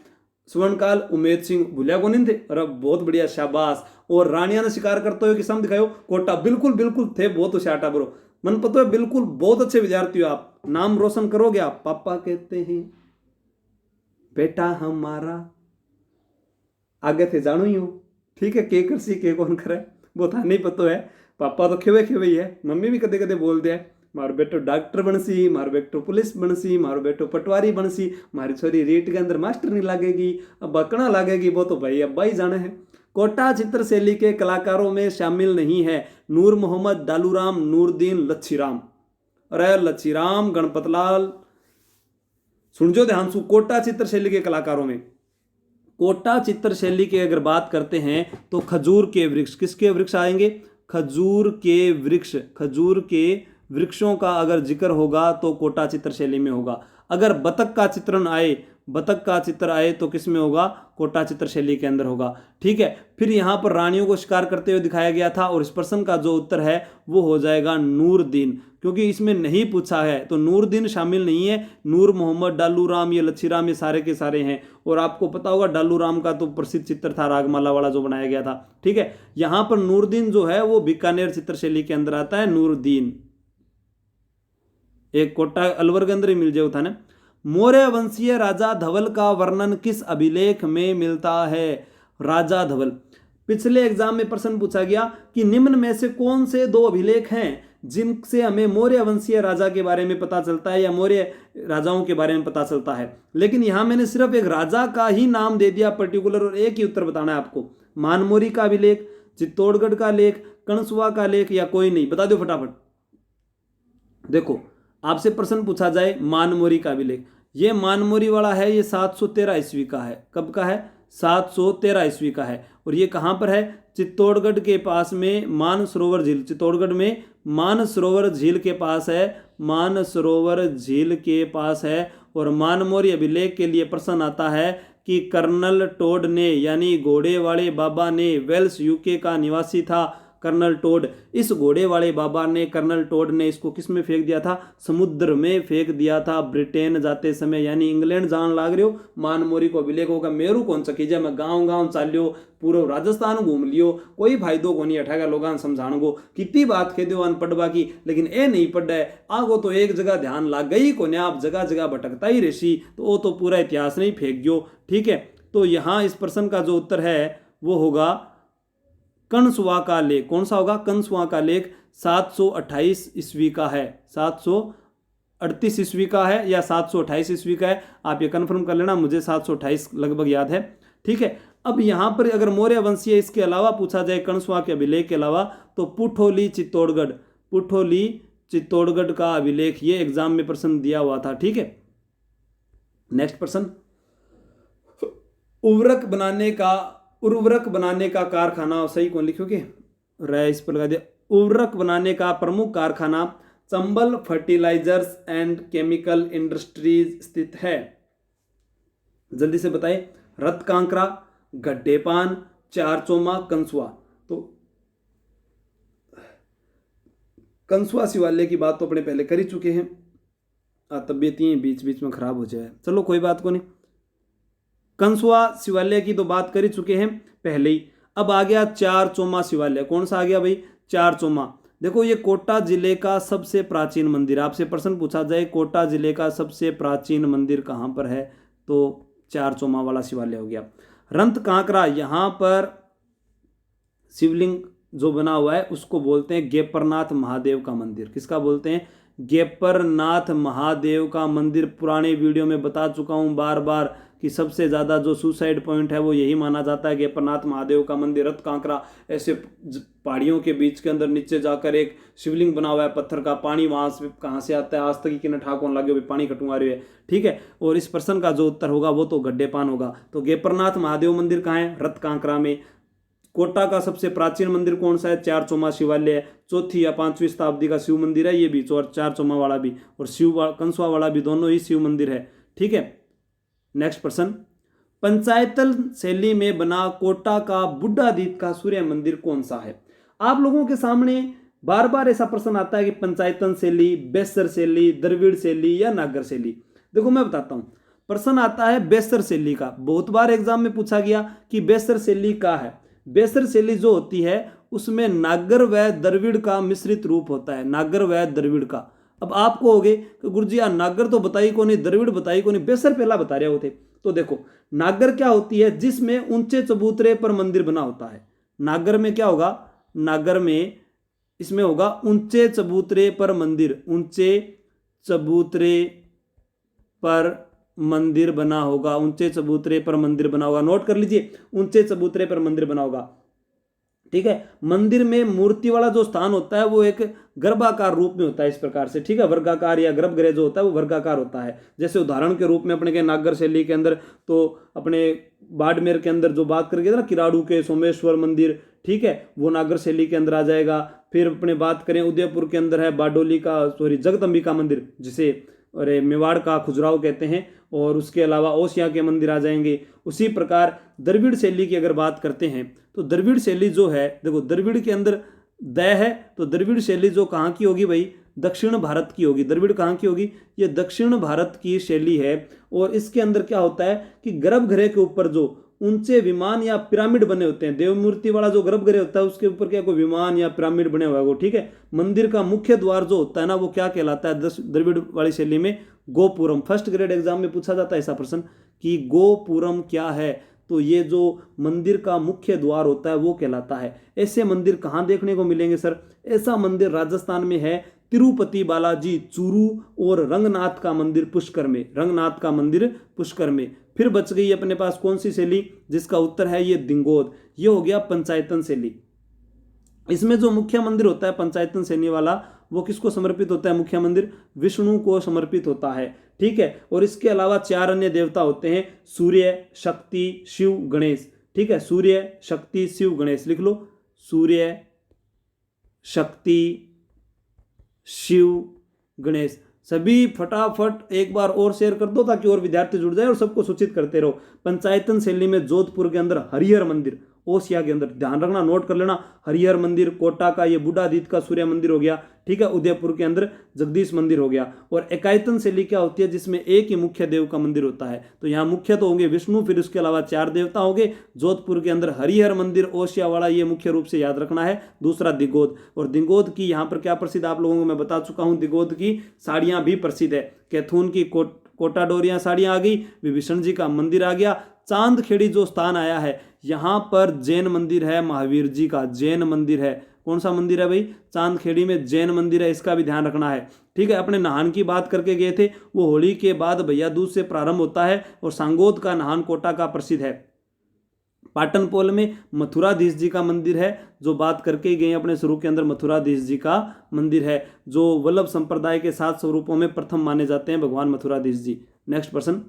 स्वर्णकाल उमेद सिंह भूलिया को नहीं थे, अरे बहुत बढ़िया शाबाश। और रानिया ने शिकार करते हुए किस्म दिखाओ, कोटा बिल्कुल बिल्कुल थे, बहुत होशियार ब्रो, मन पता है बिल्कुल बहुत अच्छे विद्यार्थी हो आप, नाम रोशन करोगे आप। पापा कहते हैं बेटा हमारा, आगे थे जानो ही हो, ठीक है, के करसी के कौन करे वो था नहीं पता है। पापा तो खेवे खेवे ही है, मम्मी भी कदे कदे बोलते हैं मारो बेटो डॉक्टर बनसी, मारो बेटो पुलिस बनसी, मारो बेटो पटवारी बनसी, मारी छोरी रीट के अंदर मास्टर नहीं लगेगी, अब बकना लगेगी, वो तो भाई अब्बा ही जाने हैं। कोटा चित्रशैली के कलाकारों में शामिल नहीं है नूर मोहम्मद, दालूराम, नूरदीन, लच्छीराम। अरे लच्छीराम, गणपतलाल, सुन जो ध्यान सु, कोटा चित्रशैली के कलाकारों में कोटा चित्र शैली की अगर बात करते हैं तो खजूर के वृक्ष, किसके वृक्ष आएंगे? खजूर के वृक्ष, खजूर के वृक्षों का अगर जिक्र होगा तो कोटा चित्र शैली में होगा। अगर बतख का चित्रण आए, बतख का चित्र आए तो किस में होगा? कोटा चित्र शैली के अंदर होगा। ठीक है, फिर यहाँ पर रानियों को शिकार करते हुए दिखाया गया था और इस प्रश्न का जो उत्तर है वो हो जाएगा नूरदीन, क्योंकि इसमें नहीं पूछा है तो नूरदीन शामिल नहीं है। नूर मोहम्मद, डालू राम, ये लच्छी राम, ये सारे के सारे हैं। और आपको पता होगा डालू राम का तो प्रसिद्ध चित्र था रागमाला वाला जो बनाया गया था। ठीक है, यहाँ पर नूरदीन जो है वो बीकानेर चित्र शैली के अंदर आता है, नूरदीन। एक कोटा अलवर के अंदर ही मिल जाए था ना। मौर्य वंशीय राजा धवल का वर्णन किस अभिलेख में मिलता है? राजा धवल, पिछले एग्जाम में प्रश्न पूछा गया कि निम्न में से कौन से दो अभिलेख हैं जिनसे हमें मौर्य वंशीय राजा के बारे में पता चलता है या मौर्य राजाओं के बारे में पता चलता है। लेकिन यहां मैंने सिर्फ एक राजा का ही नाम दे दिया पर्टिकुलर, और एक ही उत्तर बताना है आपको। मानमोरी का अभिलेख, चित्तौड़गढ़ का लेख, कणसुआ का लेख, या कोई नहीं? बता दो फटाफट। देखो, आपसे प्रश्न पूछा जाए मानमोरी का अभिलेख, ये मानमोरी वाला है, ये 713 ईस्वी का है। कब का है? 713 ईस्वी का है। और ये कहाँ पर है? चित्तौड़गढ़ के पास में मानसरोवर झील, चित्तौड़गढ़ में मानसरोवर झील के पास है, मानसरोवर झील के पास है। और मानमोरी अभिलेख के लिए प्रश्न आता है कि कर्नल टोड ने, यानी घोड़े वाले बाबा ने, वेल्स यूके का निवासी था कर्नल टोड, इस घोड़े वाले बाबा ने, कर्नल टोड ने इसको किस में फेंक दिया था? समुद्र में फेंक दिया था ब्रिटेन जाते समय। यानी इंग्लैंड जान लाग रहे हो, मानमोरी को अभिलेख होगा। मेरू कौन सा कीजिए, मैं गाँव गाँव चालियो, पूरा राजस्थान घूम लियो, कोई फायदो को नहीं अठागा लोग समझाने को। कितनी बात कह दो अनपढ़वा की, लेकिन ए नहीं पढ़ है आगो तो एक जगह ध्यान लाग गई को नहीं, आप जगह जगह भटकता ही रहसी, तो वो तो पूरा इतिहास नहीं फेंक गयो। ठीक है, तो यहाँ इस प्रश्न का जो उत्तर है वो होगा कणसुआ का लेख। कौन सा होगा? कणसुआ का लेख 728 ईस्वी का है, 738 ईस्वी का है या 728 ईस्वी का है, आप ये कंफर्म कर लेना। मुझे 728 लगभग याद है। ठीक है, अब यहाँ पर अगर मौर्य वंशीय इसके अलावा पूछा जाए, कणसुआ के अभिलेख के अलावा, तो पुठोली चित्तौड़गढ़, पुठोली चित्तौड़गढ़ का अभिलेख, ये एग्जाम में प्रश्न दिया हुआ था। ठीक है, नेक्स्ट प्रश्न, उर्वरक बनाने का कारखाना, सही कौन लिखोगे? रे इस पर लगा दिया। उर्वरक बनाने का प्रमुख कारखाना Chambal fertilisers and chemical industries स्थित है। जल्दी से बताइए। रत्कांकरा, गड्ढेपान, चारचोमा, कंसुआ। तो कंसुआ शिवालय की बात तो अपने पहले कर ही चुके हैं, तबीयत ही बीच बीच में खराब हो जाए, चलो कोई बात को नहीं। कंसुआ शिवालय की तो बात कर ही चुके हैं पहले ही। अब आ गया चारचोमा शिवालय। कौन सा आ गया भाई? चारचोमा। देखो, ये कोटा जिले का सबसे प्राचीन मंदिर, आपसे प्रश्न पूछा जाए कोटा जिले का सबसे प्राचीन मंदिर कहाँ पर है, तो चारचोमा वाला शिवालय हो गया। रंत कांकरा, यहाँ पर शिवलिंग जो बना हुआ है उसको बोलते हैं गेपरनाथ महादेव का मंदिर। किसका बोलते हैं? गेपरनाथ महादेव का मंदिर। पुराने वीडियो में बता चुका हूँ बार बार कि सबसे ज़्यादा जो सुसाइड पॉइंट है वो यही माना जाता है, गेपरनाथ महादेव का मंदिर। रत कांकरा, ऐसे पहाड़ियों के बीच के अंदर नीचे जाकर एक शिवलिंग बना हुआ है पत्थर का। पानी वहाँ से कहाँ से आता है आज तक कि न ठाकुर लगे पानी कटुआ रहे है। ठीक है, और इस प्रश्न का जो उत्तर होगा वो तो गड्ढेपान होगा। तो गेपरनाथ महादेव मंदिर कहाँ है? रत कांकरा में। कोटा का सबसे प्राचीन मंदिर कौन सा है? चारचोमा शिवालय है। 4वीं या 5वीं शताब्दी का शिव मंदिर है ये भी, और चारचोमा वाला भी, और कंसुआ वाला भी, दोनों ही शिव मंदिर है। ठीक है, नेक्स्ट प्रश्न, पंचायतन शैली में बना कोटा का बुड्ढा दीप का सूर्य मंदिर कौन सा है? आप लोगों के सामने बार बार ऐसा प्रश्न आता है कि पंचायतन शैली, बेसर शैली, द्रविड़ शैली या नागर शैली। देखो मैं बताता हूं, प्रश्न आता है बेसर शैली का। बहुत बार एग्जाम में पूछा गया कि बेसर शैली का है। बेसर शैली जो होती है उसमें नागर व द्रविड़ का मिश्रित रूप होता है, नागर व द्रविड़ का। अब आप कहोगे कि गुरुजी यार नागर तो बताई को नहीं, द्रविड़ बताई को नहीं, बेसर पहला बता रहे होते। तो देखो, नागर क्या होती है? जिसमें ऊंचे चबूतरे पर मंदिर बना होता है। नागर में क्या होगा? नागर में इसमें होगा ऊंचे चबूतरे पर मंदिर, ऊंचे चबूतरे पर मंदिर बना होगा, ऊंचे चबूतरे पर मंदिर बना होगा। नोट कर लीजिए, ऊंचे चबूतरे पर मंदिर बना होगा। ठीक है। मंदिर में मूर्ति वाला जो स्थान होता है वो एक गर्भाकार रूप में होता है, इस प्रकार से, ठीक है। वर्गाकार या गर्भगृह जो होता है वो वर्गाकार होता है। जैसे उदाहरण के रूप में अपने के नागर शैली के अंदर, तो अपने बाड़मेर के अंदर जो बात करके ना किराड़ू के सोमेश्वर मंदिर, ठीक है, वो नागर शैली के अंदर आ जाएगा। फिर अपने बात करें उदयपुर के अंदर है बारडोली का, सॉरी, जगदम्बिका मंदिर, जिसे अरे मेवाड़ का खजुराहो कहते हैं, और उसके अलावा ओसिया के मंदिर आ जाएंगे। उसी प्रकार द्रविड़ शैली की अगर बात करते हैं तो द्रविड़ शैली जो है, देखो द्रविड़ के अंदर द है, तो द्रविड़ शैली जो कहाँ की होगी भाई, दक्षिण भारत की होगी। द्रविड़ कहाँ की होगी, ये दक्षिण भारत की शैली है। और इसके अंदर क्या होता है कि गर्भगृह के ऊपर जो ऊंचे विमान या पिरामिड बने होते हैं, देव मूर्ति वाला जो गर्भगृह होता है उसके ऊपर क्या कोई विमान या पिरामिड बने हुआ है वो, ठीक है। मंदिर का मुख्य द्वार जो होता है ना वो क्या कहलाता है द्रविड़ वाली शैली में, गोपुरम। फर्स्ट ग्रेड एग्जाम में पूछा जाता है ऐसा प्रश्न कि गोपुरम क्या है, तो ये जो मंदिर का मुख्य द्वार होता है वो कहलाता है। ऐसे मंदिर कहाँ देखने को मिलेंगे सर, ऐसा मंदिर राजस्थान में है तिरुपति बालाजी चूरू और रंगनाथ का मंदिर पुष्कर में, रंगनाथ का मंदिर पुष्कर में। फिर बच गई अपने पास कौन सी शैली, जिसका उत्तर है ये दिंगोद। ये हो गया पंचायतन शैली। इसमें जो मुख्य मंदिर होता है पंचायतन शैली वाला, वो किसको समर्पित होता है, मुख्य मंदिर विष्णु को समर्पित होता है, ठीक है। और इसके अलावा 4 अन्य देवता होते हैं, सूर्य, शक्ति, शिव, गणेश, ठीक है। सूर्य, शक्ति, शिव, गणेश लिख लो, सूर्य, शक्ति, शिव, गणेश। सभी फटाफट एक बार और शेयर कर दो ताकि और विद्यार्थी जुड़ जाए और सबको सूचित करते रहो। पंचायतन शैली में जोधपुर के अंदर हरिहर मंदिर, ओसिया के अंदर, ध्यान रखना, नोट कर लेना, हरिहर मंदिर, कोटा का ये बूढ़ादीत का सूर्य मंदिर हो गया, ठीक है। उदयपुर के अंदर जगदीश मंदिर हो गया। और एकायतन शैली क्या होती है, जिसमें एक ही मुख्य देव का मंदिर होता है। तो यहाँ मुख्य तो होंगे विष्णु, फिर उसके अलावा 4 देवता होंगे। जोधपुर के अंदर हरिहर मंदिर, ओसिया वाला, ये मुख्य रूप से याद रखना है। दूसरा दिगोद, और दिगोद की यहाँ पर क्या प्रसिद्ध आप लोगों को मैं बता चुका हूँ, दिगोद की साड़ियाँ भी प्रसिद्ध है। कैथून की कोटा डोरिया साड़ियाँ आ गई, विभीषण जी का मंदिर आ गया। चांदखेड़ी जो स्थान आया है, यहाँ पर जैन मंदिर है, महावीर जी का जैन मंदिर है। कौन सा मंदिर है भाई, चांदखेड़ी में जैन मंदिर है, इसका भी ध्यान रखना है, ठीक है। अपने नहान की बात करके गए थे, वो होली के बाद भैया दूज से प्रारंभ होता है, और सांगोद का नहान कोटा का प्रसिद्ध है। पाटनपोल में मथुराधीश जी का मंदिर है, जो बात करके गए अपने शुरू के अंदर, मथुराधीश जी का मंदिर है, जो वल्लभ संप्रदाय के 7 स्वरूपों में प्रथम माने जाते हैं भगवान मथुराधीश जी। नेक्स्ट प्रश्न,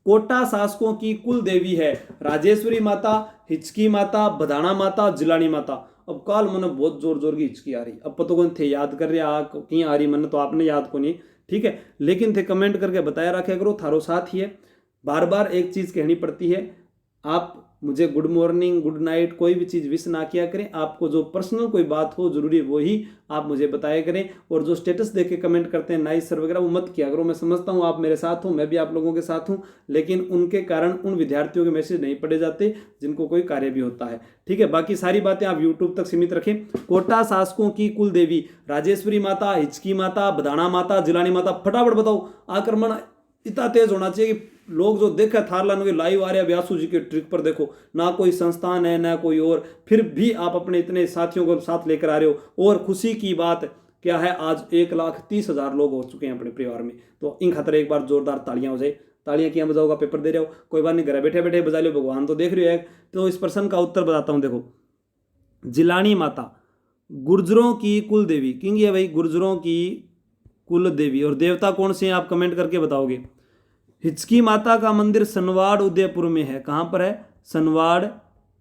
कोटा शासकों की कुल देवी है, राजेश्वरी माता, हिचकी माता, बधाना माता, जिलानी माता। अब काल मन बहुत जोर जोर की हिचकी आ रही, अब पता कौन थे याद कर रहे कहीं आ रही मन, तो आपने याद को नहीं, ठीक है, लेकिन थे कमेंट करके बताया रखे करो, थारो साथ ही है। बार बार एक चीज कहनी पड़ती है, आप मुझे गुड मॉर्निंग, गुड नाइट, कोई भी चीज़ विश ना किया करें। आपको जो पर्सनल कोई बात हो जरूरी वही आप मुझे बताया करें। और जो स्टेटस देख के कमेंट करते हैं नाइस सर वगैरह, वो मत किया करो। मैं समझता हूँ आप मेरे साथ हो, मैं भी आप लोगों के साथ हूँ, लेकिन उनके कारण उन विद्यार्थियों के मैसेज नहीं पढ़े जाते जिनको कोई कार्य भी होता है, ठीक है। बाकी सारी बातें आप यूट्यूब तक सीमित रखें। कोटा शासकों की कुल देवी, राजेश्वरी माता, हिचकी माता, बधाना माता, जिलानी माता। फटाफट बताओ, आक्रमण इतना तेज होना चाहिए कि लोग जो देखे थारलान के लाइव आ रहे हैं व्यासु जी के ट्रिक पर, देखो ना कोई संस्थान है ना कोई और, फिर भी आप अपने इतने साथियों को साथ लेकर आ रहे हो। और खुशी की बात क्या है, आज 1,30,000 लोग हो चुके हैं अपने परिवार में, तो इन खातर एक बार जोरदार तालियां हो जाए। तालियां किया बजाओगा, पेपर दे रहे हो, कोई बात नहीं, घर बैठे बैठे बजा लो, भगवान तो देख रहे हो। तो इस प्रश्न का उत्तर बताता हूं, देखो जिलानी माता गुर्जरों की कुल देवी, किंग है भाई, गुर्जरों की कुल देवी। और देवता कौन से हैं आप कमेंट करके बताओगे। हिचकी माता का मंदिर सनवाड़ उदयपुर में है, कहाँ पर है, सनवाड़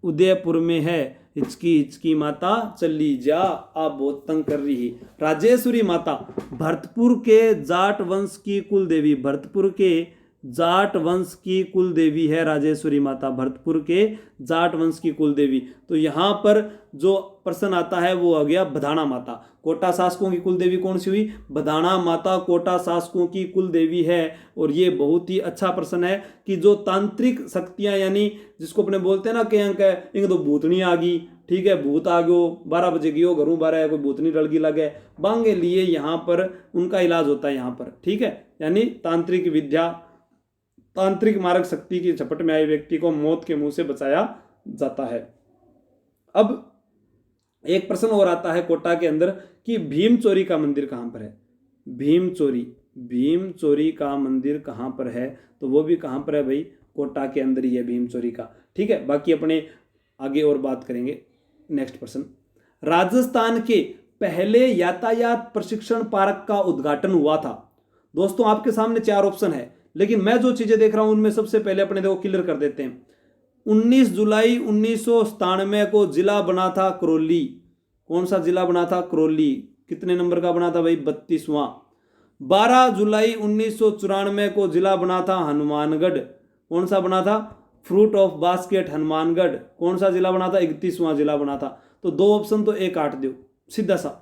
उदयपुर में है। हिचकी हिचकी माता चली जा, आप बहुत तंग कर रही है। राजेश्वरी माता भरतपुर के जाट वंश की कुल देवी, भरतपुर के जाट वंश की कुल देवी है राजेश्वरी माता, भरतपुर के जाट वंश की कुल देवी। तो यहाँ पर जो प्रश्न आता है वो आ गया बधाना माता। कोटा शासकों की कुल देवी कौन सी हुई, बधाना माता कोटा शासकों की कुल देवी है। और ये बहुत ही अच्छा प्रश्न है कि जो तांत्रिक शक्तियां, यानी जिसको अपने बोलते हैं ना कि अंक है इंग तो भूतनी आ गई, ठीक है, भूत आ गयो 12 बजे गयो घरों 12 कोई भूतनी लड़की लगे बांगे लिए, यहाँ पर उनका इलाज होता है यहाँ पर, ठीक है। यानी तांत्रिक विद्या, तांत्रिक मारक शक्ति की झपट में आए व्यक्ति को मौत के मुंह से बचाया जाता है। अब एक प्रश्न और आता है कोटा के अंदर कि भीम चोरी का मंदिर कहाँ पर है, भीम चोरी का मंदिर कहाँ पर है, तो वो भी कहाँ पर है भाई, कोटा के अंदर ही है भीम चोरी का, ठीक है। बाकी अपने आगे और बात करेंगे। नेक्स्ट प्रश्न, राजस्थान के पहले यातायात प्रशिक्षण पार्क का उद्घाटन हुआ था। दोस्तों आपके सामने 4 ऑप्शन है, लेकिन मैं जो चीजें देख रहा हूं उनमें सबसे पहले अपने देखो क्लियर कर देते हैं। 19 जुलाई 1997 को जिला बना था करौली। कौन सा जिला बना था? करौली। कितने नंबर का बना था भाई? 32वां। 12 जुलाई 1994 को जिला बना था हनुमानगढ़। कौन सा बना था? Fruit of basket Hanumangarh. कौन सा जिला बना था? 31वां जिला बना था। तो 2 ऑप्शन तो एक काट दो सीधा सा।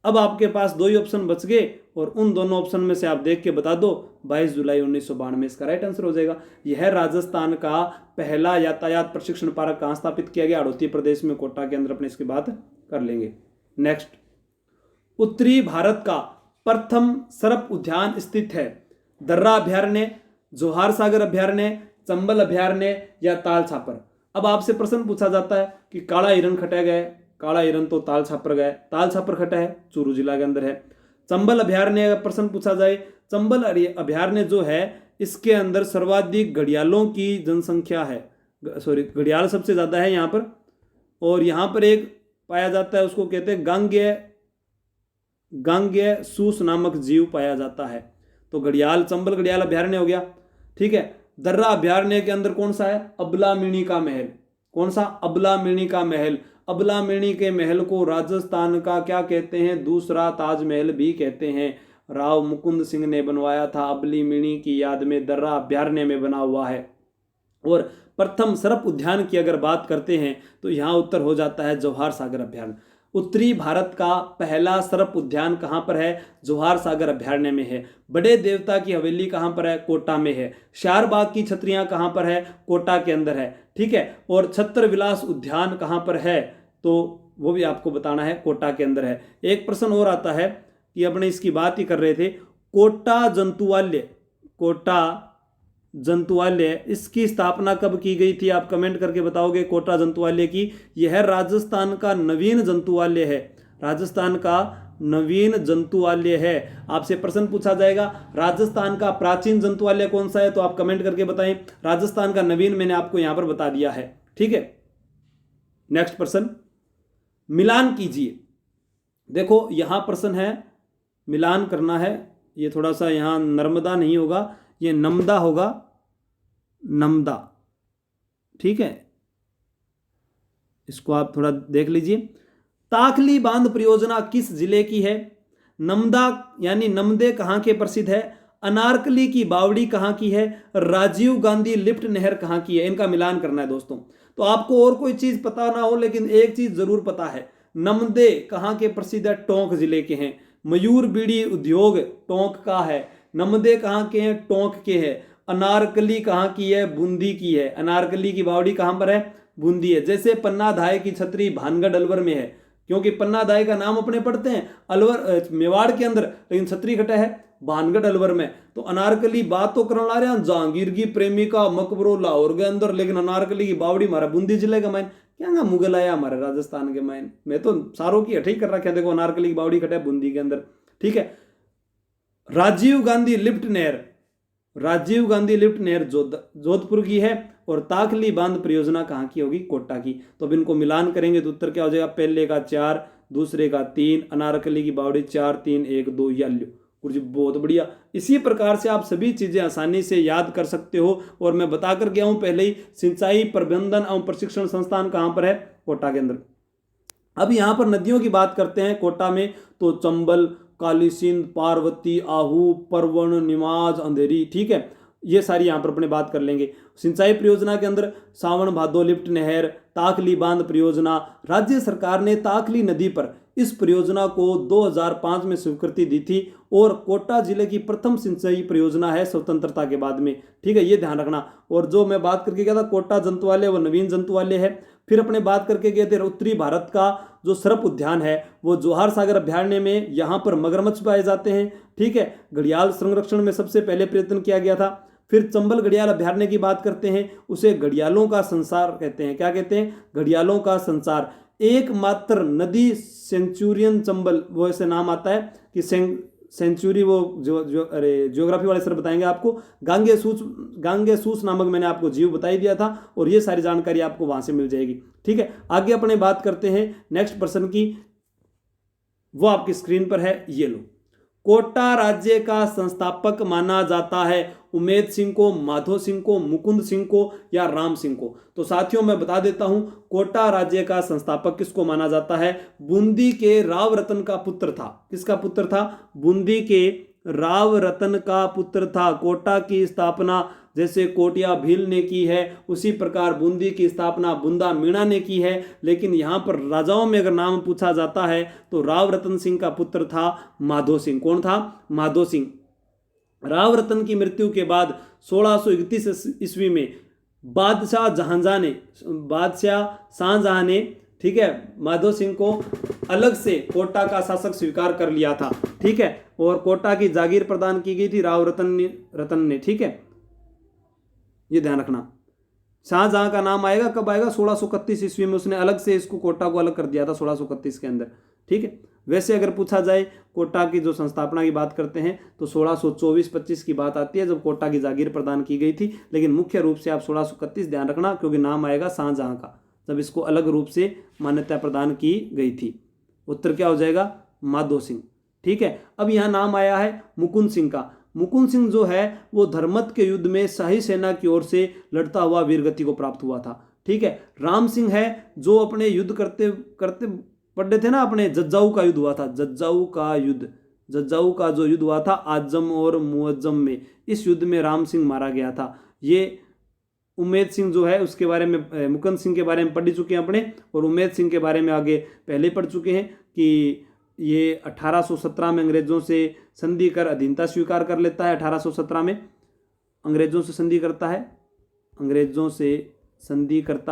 अब आपके पास 2 ही ऑप्शन बच गए और उन दोनों ऑप्शन में से आप देख के बता दो 22 जुलाई 1992 इसका राइट आंसर हो जाएगा। यह राजस्थान का पहला यातायात प्रशिक्षण पार्क कहां स्थापित किया गया? अड़ोती प्रदेश में, कोटा के अंदर। अपने इसकी बात कर लेंगे। नेक्स्ट, उत्तरी भारत का प्रथम सर्प उद्यान स्थित है? दर्रा अभ्यारण्य, जोहार सागर अभ्यारण्य, चंबल अभ्यारण्य या ताल छापर। अब आपसे प्रश्न पूछा जाता है कि काला हिरन खटा गया है। काला हिरन तो ताल छापर गया है। ताल छापर खटा है, चूरू जिला के अंदर है। चंबल अभ्यारण्य का प्रश्न पूछा जाए, चंबल अभ्यारण्य जो है इसके अंदर सर्वाधिक घड़ियालों की जनसंख्या है। सॉरी, घड़ियाल सबसे ज्यादा है यहाँ पर। और यहाँ पर एक पाया जाता है, उसको कहते हैं गांगेय सूस नामक जीव पाया जाता है। तो घड़ियाल, चंबल घड़ियाल अभ्यारण्य हो गया। ठीक है। दर्रा अभ्यारण्य के अंदर कौन सा है? अबलामिणी का महल। कौन सा? अबलामिणी का महल। अबलामिणी के महल को राजस्थान का क्या कहते हैं? दूसरा ताजमहल भी कहते हैं। राव मुकुंद सिंह ने बनवाया था, अबलामिणी की याद में, दर्रा अभ्यारण्य में बना हुआ है। और प्रथम सर्प उद्यान की अगर बात करते हैं तो यहाँ उत्तर हो जाता है जवाहर सागर अभ्यारण्य। उत्तरी भारत का पहला सर्प उद्यान कहाँ पर है? जवाहर सागर अभ्यारण्य में है। बड़े देवता की हवेली कहाँ पर है? कोटा में है। शारबाग की छतरियां कहाँ पर है? कोटा के अंदर है। ठीक है। और छत्र विलास उद्यान कहाँ पर है? तो वो भी आपको बताना है, कोटा के अंदर है। एक प्रश्न और आता है कि अपने इसकी बात ही कर रहे थे, कोटा जंतुआलय इसकी स्थापना कब की गई थी? आप कमेंट करके बताओगे। कोटा जंतुआलय की, यह राजस्थान का नवीन जंतुआलय है। राजस्थान का नवीन जंतुआलय है। आपसे प्रश्न पूछा जाएगा राजस्थान का प्राचीन जंतुआलय कौन सा है, तो आप कमेंट करके बताएं। राजस्थान का नवीन मैंने आपको यहां पर बता दिया है। ठीक है। नेक्स्ट प्रश्न, मिलान कीजिए। देखो यहां प्रश्न है, मिलान करना है। ये थोड़ा सा यहां नर्मदा नहीं होगा, ये नमदा होगा, नमदा। ठीक है, इसको आप थोड़ा देख लीजिए। ताखली बांध परियोजना किस जिले की है? नमदा यानी नमदे कहां के प्रसिद्ध है? अनारकली की बावड़ी कहां की है? राजीव गांधी लिफ्ट नहर कहां की है? इनका मिलान करना है दोस्तों। तो आपको और कोई चीज पता ना हो, लेकिन एक चीज जरूर पता है, नमदे कहां के प्रसिद्ध है? टोंक जिले के हैं। मयूर बीड़ी उद्योग टोंक का है। नमदे कहां के हैं? टोंक के हैं। अनारकली कहां की है? बूंदी की है। अनारकली की बावड़ी कहां पर है? बूंदी है। जैसे पन्ना धाय की छतरी भानगढ़ अलवर में है, क्योंकि पन्ना धाय का नाम अपने पढ़ते हैं अलवर मेवाड़ के अंदर, लेकिन छतरी खटा है भानगढ़ अलवर में। तो अनारकली बात तो करने ला रहे हैं जहांगीर की प्रेमिका मकबरो लाहौर के अंदर, लेकिन अनारकली की बावड़ी हमारा बूंदी जिले का माइन क्या मुगल आया हमारे राजस्थान के माइन में, तो सारों की हठी कर रखा है। देखो अनारकली की बावड़ी खटा है बूंदी के अंदर। ठीक है। राजीव गांधी लिफ्ट नहर जोधपुर की है। और ताखली बांध परियोजना कहां की होगी? कोटा की। तो अब इनको मिलान करेंगे तो उत्तर क्या हो जाएगा? पहले का 4, दूसरे का 3, अनारकली की बावड़ी 4, 3, 1, 2 याल्यो। जी बहुत बढ़िया। इसी प्रकार से आप सभी चीजें आसानी से याद कर सकते हो। और मैं बता कर गया हूं पहले ही, सिंचाई प्रबंधन एवं प्रशिक्षण संस्थान कहां पर है? कोटा के अंदर। अब यहां पर नदियों की बात करते हैं कोटा में, तो चंबल, काली सिंध, पार्वती, आहू, परवन, निमाज, अंधेरी। ठीक है, ये सारी यहां पर अपने बात कर लेंगे। सिंचाई परियोजना के अंदर सावन भादो लिफ्ट नहर, ताखली बांध परियोजना। राज्य सरकार ने ताखली नदी पर इस परियोजना को 2005 में स्वीकृति दी थी और कोटा जिले की प्रथम सिंचाई परियोजना है स्वतंत्रता के बाद में। ठीक है, ये ध्यान रखना। और जो मैं बात करके गया था कोटा जंतुआलय, वो नवीन जंतुआलय है। फिर अपने बात करके गए थे उत्तरी भारत का जो सर्प उद्यान है वो जवाहर सागर अभ्यारण्य में, यहाँ पर मगरमच्छ पाए जाते हैं। ठीक है, घड़ियाल संरक्षण में सबसे पहले प्रयत्न किया गया था। फिर चंबल घड़ियाल अभ्यारण्य की बात करते हैं, उसे घड़ियालों का संसार कहते हैं। क्या कहते हैं? घड़ियालों का संसार। एकमात्र नदी सेंचुरियन चंबल, वो ऐसे नाम आता है कि सेंचुरी वो ज्योग्राफी वाले सर बताएंगे आपको। गांगेसूस नामक मैंने आपको जीव बता ही दिया था, और ये सारी जानकारी आपको वहां से मिल जाएगी। ठीक है, आगे अपने बात करते हैं नेक्स्ट प्रश्न की, वो आपकी स्क्रीन पर है, ये लो। कोटा राज्य का संस्थापक माना जाता है उमेद सिंह को, माधो सिंह को, मुकुंद सिंह को या राम सिंह को? तो साथियों मैं बता देता हूं, कोटा राज्य का संस्थापक किसको माना जाता है? बूंदी के राव रतन का पुत्र था। किसका पुत्र था? बूंदी के राव रतन का पुत्र था। कोटा की स्थापना जैसे कोटिया भील ने की है, उसी प्रकार बूंदी की स्थापना बुंदा मीणा ने की है। लेकिन यहाँ पर राजाओं में अगर नाम पूछा जाता है तो राव रतन सिंह का पुत्र था माधो सिंह। कौन था? माधो सिंह। राव रतन की मृत्यु के बाद 1631 ईस्वी में बादशाह शाहजहां ने, ठीक है, माधो सिंह को अलग से कोटा का शासक स्वीकार कर लिया था। ठीक है, और कोटा की जागीर प्रदान की गई थी राव रतन ने। ठीक है, ये ध्यान रखना। शाहजहां का नाम आएगा कब आएगा? 1631 ईस्वी में उसने अलग से इसको कोटा को अलग कर दिया था, 1631 के अंदर। ठीक है, वैसे अगर पूछा जाए कोटा की जो संस्थापना की बात करते हैं तो 1624-25 की बात आती है, जब कोटा की जागीर प्रदान की गई थी। लेकिन मुख्य रूप से आप 1631 ध्यान रखना, क्योंकि नाम आएगा शाहजहां का, जब इसको अलग रूप से मान्यता प्रदान की गई थी। उत्तर क्या हो जाएगा? माधो सिंह। ठीक है, अब यहाँ नाम आया है मुकुंद सिंह का। मुकुंद सिंह जो है वो धर्मत के युद्ध में शाही सेना की ओर से लड़ता हुआ वीरगति को प्राप्त हुआ था। ठीक है, राम सिंह है जो अपने युद्ध करते करते पढ़े थे ना, अपने जज्जाऊ का युद्ध हुआ था। जज्जाऊ का जो युद्ध हुआ था आजम और मुअज्जम में, इस युद्ध में राम सिंह मारा गया था। ये उमेद सिंह जो है उसके बारे में, मुकुंद सिंह के बारे में पढ़ चुके हैं अपने, और उमेद सिंह के बारे में आगे पहले पढ़ चुके हैं कि ये 1817 में अंग्रेजों से संधि कर अधीनता स्वीकार कर लेता है। 1817 में अंग्रेजों से संधि करता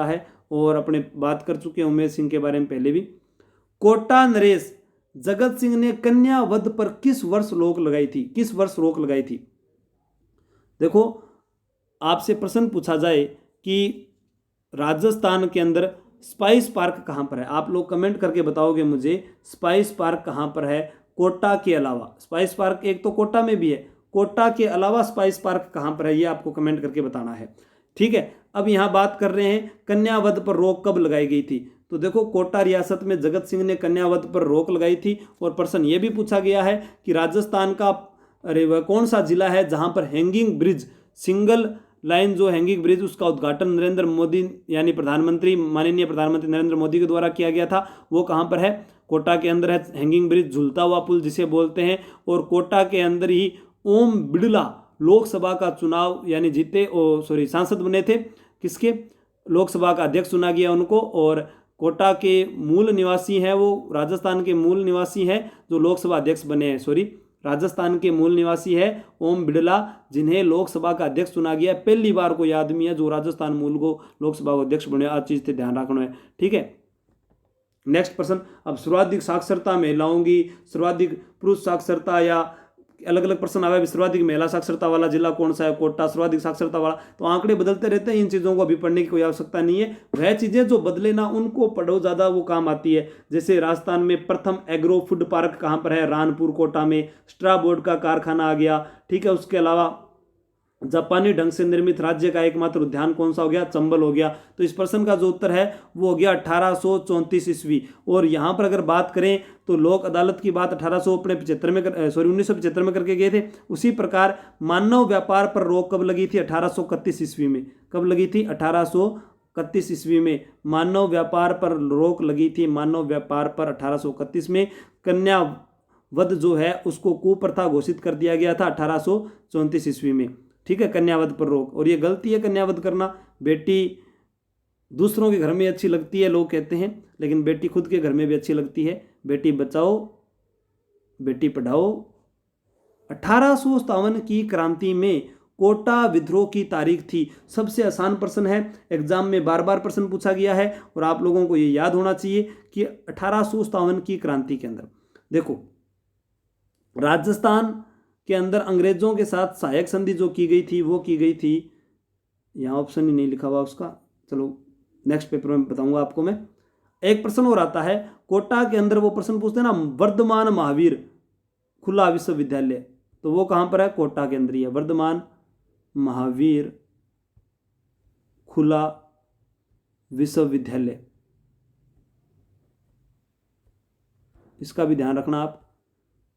है, और अपने बात कर चुके हैं उमेद सिंह के बारे में पहले भी। कोटा नरेश जगत सिंह ने कन्या वध पर किस वर्ष रोक लगाई थी? देखो, आपसे प्रश्न पूछा जाए कि राजस्थान के अंदर स्पाइस पार्क कहाँ पर है, आप लोग कमेंट करके बताओगे मुझे स्पाइस पार्क कहाँ पर है कोटा के अलावा। स्पाइस पार्क एक तो कोटा में भी है, कोटा के अलावा स्पाइस पार्क कहाँ पर है, ये आपको कमेंट करके बताना है। ठीक है, अब यहाँ बात कर रहे हैं कन्यावध पर रोक कब लगाई गई थी। तो देखो, कोटा रियासत में जगत सिंह ने कन्यावध पर रोक लगाई थी। और प्रश्न ये भी पूछा गया है कि राजस्थान का वह कौन सा जिला है जहाँ पर हैंगिंग ब्रिज, सिंगल लाइन जो हैंगिंग ब्रिज, उसका उद्घाटन नरेंद्र मोदी यानी माननीय प्रधानमंत्री नरेंद्र मोदी के द्वारा किया गया था। वो कहाँ पर है? कोटा के अंदर है हैंगिंग ब्रिज, झूलता हुआ पुल जिसे बोलते हैं। और कोटा के अंदर ही ओम बिड़ला लोकसभा का चुनाव यानी सांसद बने थे। किसके? लोकसभा का अध्यक्ष चुना गया उनको। और कोटा के मूल निवासी हैं, वो राजस्थान के मूल निवासी हैं जो लोकसभा अध्यक्ष बने हैं। राजस्थान के मूल निवासी है ओम बिड़ला, जिन्हें लोकसभा का अध्यक्ष चुना गया। पहली बार कोई आदमी है जो राजस्थान मूल को लोकसभा का अध्यक्ष बने। आज चीज से ध्यान रखना है। ठीक है, नेक्स्ट प्रश्न। अब सर्वाधिक साक्षरता महिलाओं की, सर्वाधिक पुरुष साक्षरता, या अलग अलग प्रश्न आवे। सर्वाधिक महिला साक्षरता वाला जिला कौन सा है? कोटा। सर्वाधिक साक्षरता वाला, तो आंकड़े बदलते रहते हैं, इन चीज़ों को अभी पढ़ने की कोई आवश्यकता नहीं है। वह चीज़ें जो बदले ना उनको पढ़ो ज़्यादा, वो काम आती है। जैसे राजस्थान में प्रथम एग्रो फूड पार्क कहाँ पर है? रानपुर, कोटा में। स्ट्रा बोर्ड का कारखाना आ गया। ठीक है, उसके अलावा जापानी ढंग से निर्मित राज्य का एकमात्र उद्यान कौन सा हो गया? चंबल हो गया। तो इस प्रश्न का जो उत्तर है वो हो गया 1834 ईस्वी। और यहाँ पर अगर बात करें तो लोक अदालत की बात 1975 में करके गए थे। उसी प्रकार मानव व्यापार पर रोक कब लगी थी? 1831 ईस्वी में। कब लगी थी? 1831 ईस्वी में मानव व्यापार पर रोक लगी थी। मानव व्यापार पर 1831 में। कन्या वध जो है उसको कुप्रथा घोषित कर दिया गया था 1834 ईस्वी में। ठीक है, कन्यावध पर रोक। और ये गलती है कन्यावध करना। बेटी दूसरों के घर में अच्छी लगती है लोग कहते हैं, लेकिन बेटी खुद के घर में भी अच्छी लगती है। बेटी बचाओ बेटी पढ़ाओ। 1857 की क्रांति में कोटा विद्रोह की तारीख थी। सबसे आसान प्रश्न है, एग्जाम में बार बार प्रश्न पूछा गया है और आप लोगों को ये याद होना चाहिए कि 1857 की क्रांति के अंदर देखो, राजस्थान के अंदर अंग्रेजों के साथ सहायक संधि जो की गई थी वो की गई थी। यहाँ ऑप्शन ही नहीं लिखा हुआ उसका, चलो नेक्स्ट पेपर में बताऊंगा आपको मैं। एक प्रश्न और आता है, कोटा के अंदर वो प्रश्न पूछते हैं ना, वर्धमान महावीर खुला विश्वविद्यालय, तो वो कहाँ पर है? कोटा के अंदर ही है। वर्धमान महावीर खुला विश्वविद्यालय, इसका भी ध्यान रखना आप।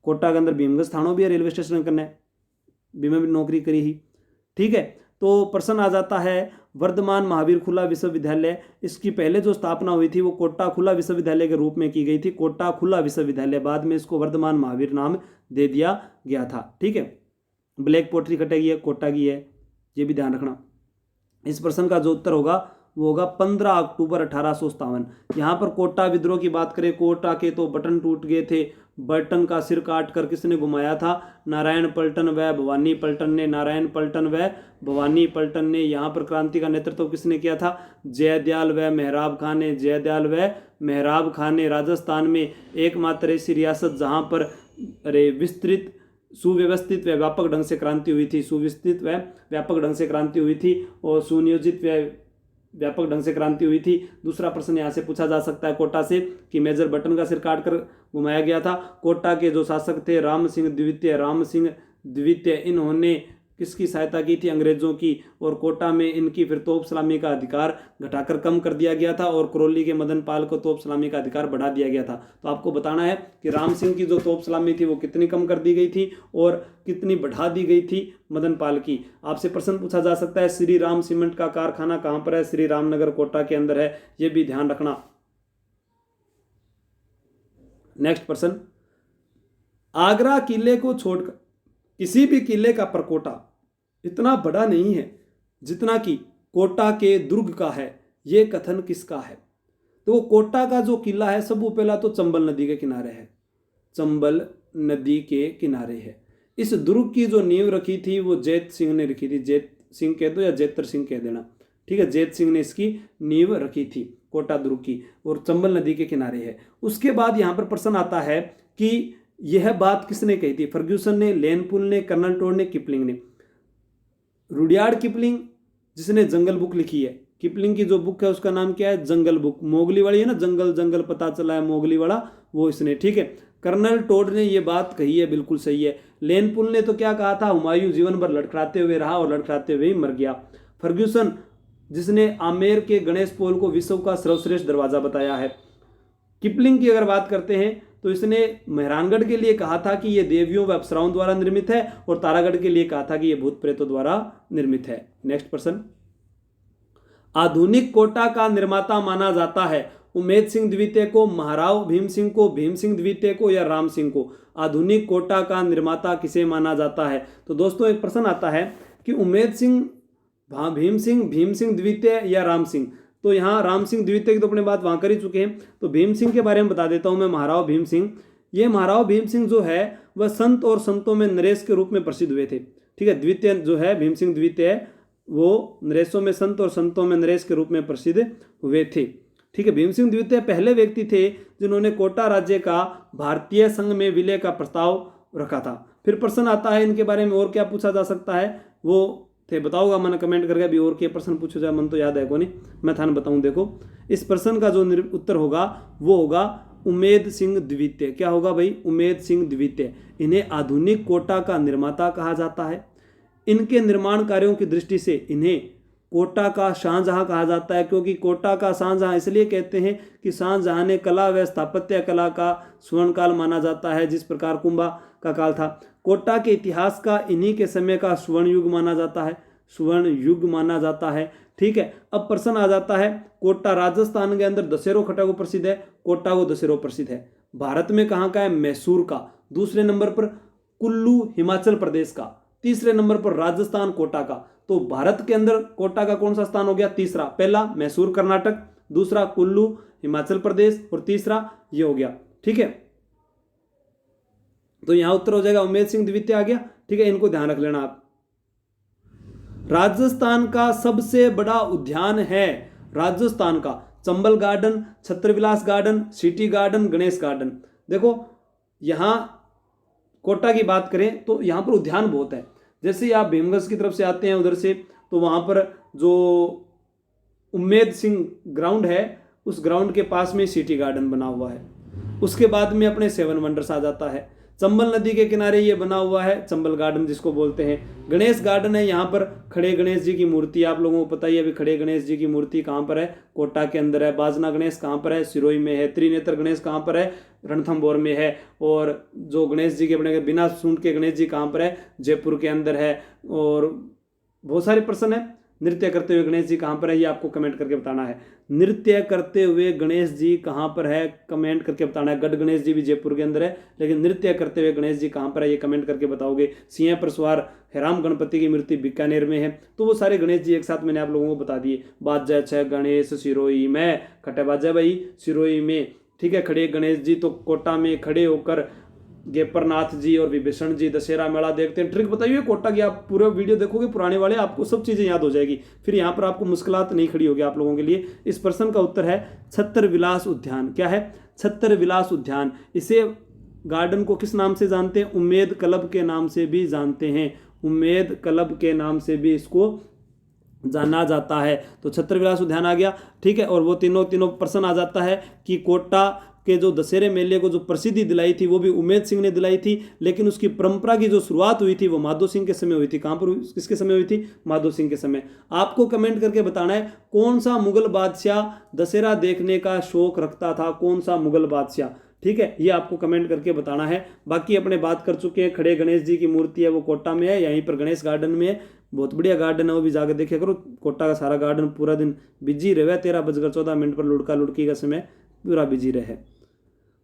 कोटा के अंदर भीमगंज थानों भी है, रेलवे स्टेशन करना है, भीम में भी नौकरी करी ही, ठीक है। तो प्रश्न आ जाता है वर्धमान महावीर खुला विश्वविद्यालय, इसकी पहले जो स्थापना हुई थी वो कोटा खुला विश्वविद्यालय के रूप में की गई थी, कोटा खुला विश्वविद्यालय, बाद में इसको वर्धमान महावीर नाम दे दिया गया था, ठीक है। ब्लैक पोट्री कटेगी है, कोटा की है, ये भी ध्यान रखना। इस प्रश्न का जो उत्तर होगा वो होगा 15 अक्टूबर 1857। यहाँ पर कोटा विद्रोह की बात करें, कोटा के तो बटन टूट गए थे, बटन का सिर काट कर किसने घुमाया था? नारायण पलटन व भवानी पलटन ने, नारायण पलटन व भवानी पलटन ने। यहाँ पर क्रांति का नेतृत्व किसने किया था? जयदयाल व मेहराब खान ने, जयदयाल व मेहराब खान ने। राजस्थान में एकमात्र ऐसी रियासत जहाँ पर विस्तृत सुव्यवस्थित व व्यापक ढंग से क्रांति हुई थी, सुव्यवस्थित व व्यापक ढंग से क्रांति हुई थी और सुनियोजित व व्यापक ढंग से क्रांति हुई थी। दूसरा प्रश्न यहाँ से पूछा जा सकता है कोटा से कि मेजर बटन का सिर काट कर घुमाया गया था। कोटा के जो शासक थे राम सिंह द्वितीय, राम सिंह द्वितीय, इन्होंने किसकी सहायता की थी? अंग्रेजों की। और कोटा में इनकी फिर तोप सलामी का अधिकार घटाकर कम कर दिया गया था और करौली के मदन पाल को तोप सलामी का अधिकार बढ़ा दिया गया था। तो आपको बताना है कि राम सिंह की जो तोप सलामी थी वो कितनी कम कर दी गई थी और कितनी बढ़ा दी गई थी मदन पाल की। आपसे प्रश्न पूछा जा सकता है श्री राम सीमेंट का कारखाना कहाँ पर है? श्री रामनगर कोटा के अंदर है, ये भी ध्यान रखना। नेक्स्ट प्रश्न, आगरा किले को छोड़कर किसी भी किले का परकोटा इतना बड़ा नहीं है जितना कि कोटा के दुर्ग का है, ये कथन किसका है? तो कोटा का जो किला है सबसे पहला तो चंबल नदी के किनारे है, चंबल नदी के किनारे है। इस दुर्ग की जो नींव रखी थी वो जैत सिंह ने रखी थी, जैत सिंह कह दो या जैतर सिंह कह देना, ठीक है। जैत सिंह ने इसकी नींव रखी थी कोटा दुर्ग की और चंबल नदी के किनारे है। उसके बाद यहाँ पर प्रश्न आता है कि यह बात किसने कही थी? फर्ग्यूसन ने, लेनपुल ने, कर्नल टोड ने, किपलिंग ने। रुडयार्ड किपलिंग जिसने जंगल बुक लिखी है, किपलिंग की जो बुक है उसका नाम क्या है? जंगल बुक। मोगली वाली है ना, जंगल जंगल पता चला है मोगली वाला, वो इसने, ठीक है। कर्नल टोड ने ये बात कही है, बिल्कुल सही है। लेनपुल ने तो क्या कहा था? हुमायूं जीवन भर लड़खड़ाते हुए रहा और लड़खड़ाते हुए ही मर गया। फर्ग्यूसन जिसने आमेर के गणेश पोल को विश्व का सर्वश्रेष्ठ दरवाजा बताया है। किपलिंग की अगर बात करते हैं तो इसने मेहरानगढ़ के लिए कहा था कि यह देवियों व अप्सराओं द्वारा निर्मित है और तारागढ़ के लिए कहा था कि यह भूत प्रेतों द्वारा निर्मित है। नेक्स्ट प्रश्न, आधुनिक कोटा का निर्माता माना जाता है उमेद सिंह द्वितीय को, महाराव भीम सिंह को, भीम सिंह द्वितीय को या राम सिंह को? आधुनिक कोटा का निर्माता किसे माना जाता है? तो दोस्तों एक प्रश्न आता है कि उमेद सिंह, भीम सिंह द्वितीय या राम सिंह? तो यहाँ राम सिंह द्वितीय की तो अपने बात वहाँ कर ही चुके हैं, तो भीम सिंह के बारे में बता देता हूँ मैं। महाराव भीम सिंह, ये महाराव भीम सिंह जो है वह संत और संतों में नरेश के रूप में प्रसिद्ध हुए थे, ठीक है। द्वितीय जो है भीम सिंह द्वितीय वो नरेशों में संत और संतों में नरेश के रूप में प्रसिद्ध हुए थे, ठीक है। भीम सिंह द्वितीय पहले व्यक्ति थे जिन्होंने कोटा राज्य का भारतीय संघ में विलय का प्रस्ताव रखा था। फिर प्रश्न आता है इनके बारे में और क्या पूछा जा सकता है, वो थे बताओगा मैंने कमेंट करके, अभी और क्या प्रश्न पूछो जाए मन तो याद है को नहीं, मैं थाने बताऊं। देखो इस प्रश्न का जो उत्तर होगा वो होगा उमेद सिंह द्वितीय। क्या होगा भाई? उमेद सिंह द्वितीय। इन्हें आधुनिक कोटा का निर्माता कहा जाता है। इनके निर्माण कार्यों की दृष्टि से इन्हें कोटा का शाहजहां कहा जाता है, क्योंकि कोटा का शाहजहां इसलिए कहते हैं कि शाहजहां ने कला व स्थापत्य कला का स्वर्ण काल माना जाता है, जिस प्रकार कुंभा का काल था। कोटा के इतिहास का इन्हीं के समय का स्वर्ण युग माना जाता है, स्वर्ण युग माना जाता है, ठीक है। अब प्रश्न आ जाता है, कोटा राजस्थान के अंदर दशहरा खटा को प्रसिद्ध है, कोटा को दशहरा प्रसिद्ध है। भारत में कहाँ का है? मैसूर का। दूसरे नंबर पर कुल्लू हिमाचल प्रदेश का, तीसरे नंबर पर राजस्थान कोटा का। तो भारत के अंदर कोटा का कौन सा स्थान हो गया? तीसरा। पहला मैसूर कर्नाटक, दूसरा कुल्लू हिमाचल प्रदेश और तीसरा ये हो गया, ठीक है। तो यहां उत्तर हो जाएगा उमेद सिंह द्वितीय आ गया, ठीक है। इनको ध्यान रख लेना आप। राजस्थान का सबसे बड़ा उद्यान है, राजस्थान का Chambal garden, Chhatravilas garden, city garden, Ganesh garden. देखो यहां कोटा की बात करें तो यहां पर उद्यान बहुत है। जैसे ही आप भीमगंज की तरफ से आते हैं उधर से, तो वहां पर जो उमेद सिंह ग्राउंड है उस ग्राउंड के पास में सिटी गार्डन बना हुआ है। उसके बाद में अपने 7 वंडर्स आ जाता है। चंबल नदी के किनारे ये बना हुआ है चंबल गार्डन जिसको बोलते हैं। गणेश गार्डन है, यहाँ पर खड़े गणेश जी की मूर्ति आप लोगों को पता ही है। अभी खड़े गणेश जी की मूर्ति कहाँ पर है? कोटा के अंदर है। बाजना गणेश कहाँ पर है? सिरोही में है। त्रिनेत्र गणेश कहाँ पर है? रणथंभौर में है। और जो गणेश जी के बने बिना सूंड के गणेश जी कहाँ पर है? जयपुर के अंदर है। और बहुत सारे प्रश्न है। नृत्य करते हुए गणेश जी कहाँ पर है, ये आपको कमेंट करके बताना है। नृत्य करते हुए गणेश जी कहाँ पर है, कमेंट करके बताना है। गढ़ गणेश जी भी जयपुर के अंदर है, लेकिन नृत्य करते हुए गणेश जी कहाँ पर है, ये कमेंट करके बताओगे। सिंह पर सवार हेराम गणपति की मूर्ति बीकानेर में है। तो वो सारे गणेश जी एक साथ मैंने आप लोगों को बता दिए। बाजा छह गणेश सिरोही में, खटे बाजा भाई सिरोही में, ठीक है। खड़े गणेश जी तो कोटा में खड़े होकर गेपरनाथ जी और विभीषण जी दशहरा मेला देखते हैं। ट्रिक बताइए कोटा की, आप पूरा वीडियो देखोगे पुराने वाले, आपको सब चीजें याद हो जाएगी। फिर यहाँ पर आपको मुश्किलात नहीं खड़ी होगी आप लोगों के लिए। इस प्रश्न का उत्तर है छत्र विलास उद्यान। क्या है? छत्र विलास उद्यान। इसे गार्डन को किस नाम से जानते हैं? उम्मेद क्लब के नाम से भी जानते हैं। उम्मेद क्लब के नाम से भी इसको जाना जाता है। तो छत्र विलास उद्यान आ गया, ठीक है। और वो तीनों प्रश्न आ जाता है कि कोटा के जो दशहरे मेले को जो प्रसिद्धि दिलाई थी वो भी उम्मेद सिंह ने दिलाई थी, लेकिन उसकी परंपरा की जो शुरुआत हुई थी वो माधो सिंह के समय हुई थी। कहाँ पर, किसके समय हुई थी? माधो सिंह के समय। आपको कमेंट करके बताना है कौन सा मुगल बादशाह दशहरा देखने का शौक रखता था, कौन सा मुगल बादशाह, ठीक है। ये आपको कमेंट करके बताना है। बाकी अपने बात कर चुके हैं, खड़े गणेश जी की मूर्ति है वो कोटा में है, यहीं पर गणेश गार्डन में है। बहुत बढ़िया गार्डन है, वो भी जाकर देखे करो। कोटा का सारा गार्डन पूरा दिन बिजी रहे। 13:14 पर लुढ़का लुढ़की का समय पूरा बिजी रहे।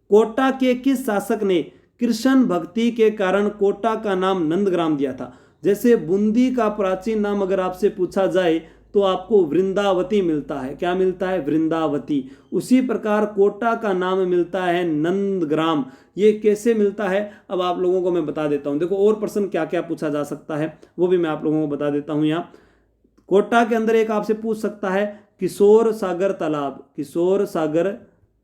कोटा के किस शासक ने कृष्ण भक्ति के कारण कोटा का नाम नंदग्राम दिया था? जैसे बूंदी का प्राचीन नाम अगर आपसे पूछा जाए तो आपको वृंदावती मिलता है। क्या मिलता है? वृंदावती। उसी प्रकार कोटा का नाम मिलता है नंदग्राम। ये कैसे मिलता है अब आप लोगों को मैं बता देता हूं। देखो और प्रश्न क्या क्या पूछा जा सकता है वो भी मैं आप लोगों को बता देता हूं। यहाँ कोटा के अंदर एक आपसे पूछ सकता है किशोर सागर तालाब। किशोर सागर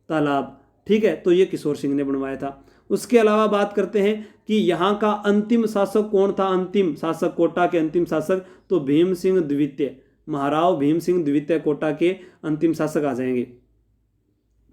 तालाब, ठीक है, तो ये किशोर सिंह ने बनवाया था। उसके अलावा बात करते हैं कि यहाँ का अंतिम शासक कौन था? अंतिम शासक, कोटा के अंतिम शासक तो भीम सिंह द्वितीय, महाराव भीम सिंह द्वितीय कोटा के अंतिम शासक आ जाएंगे।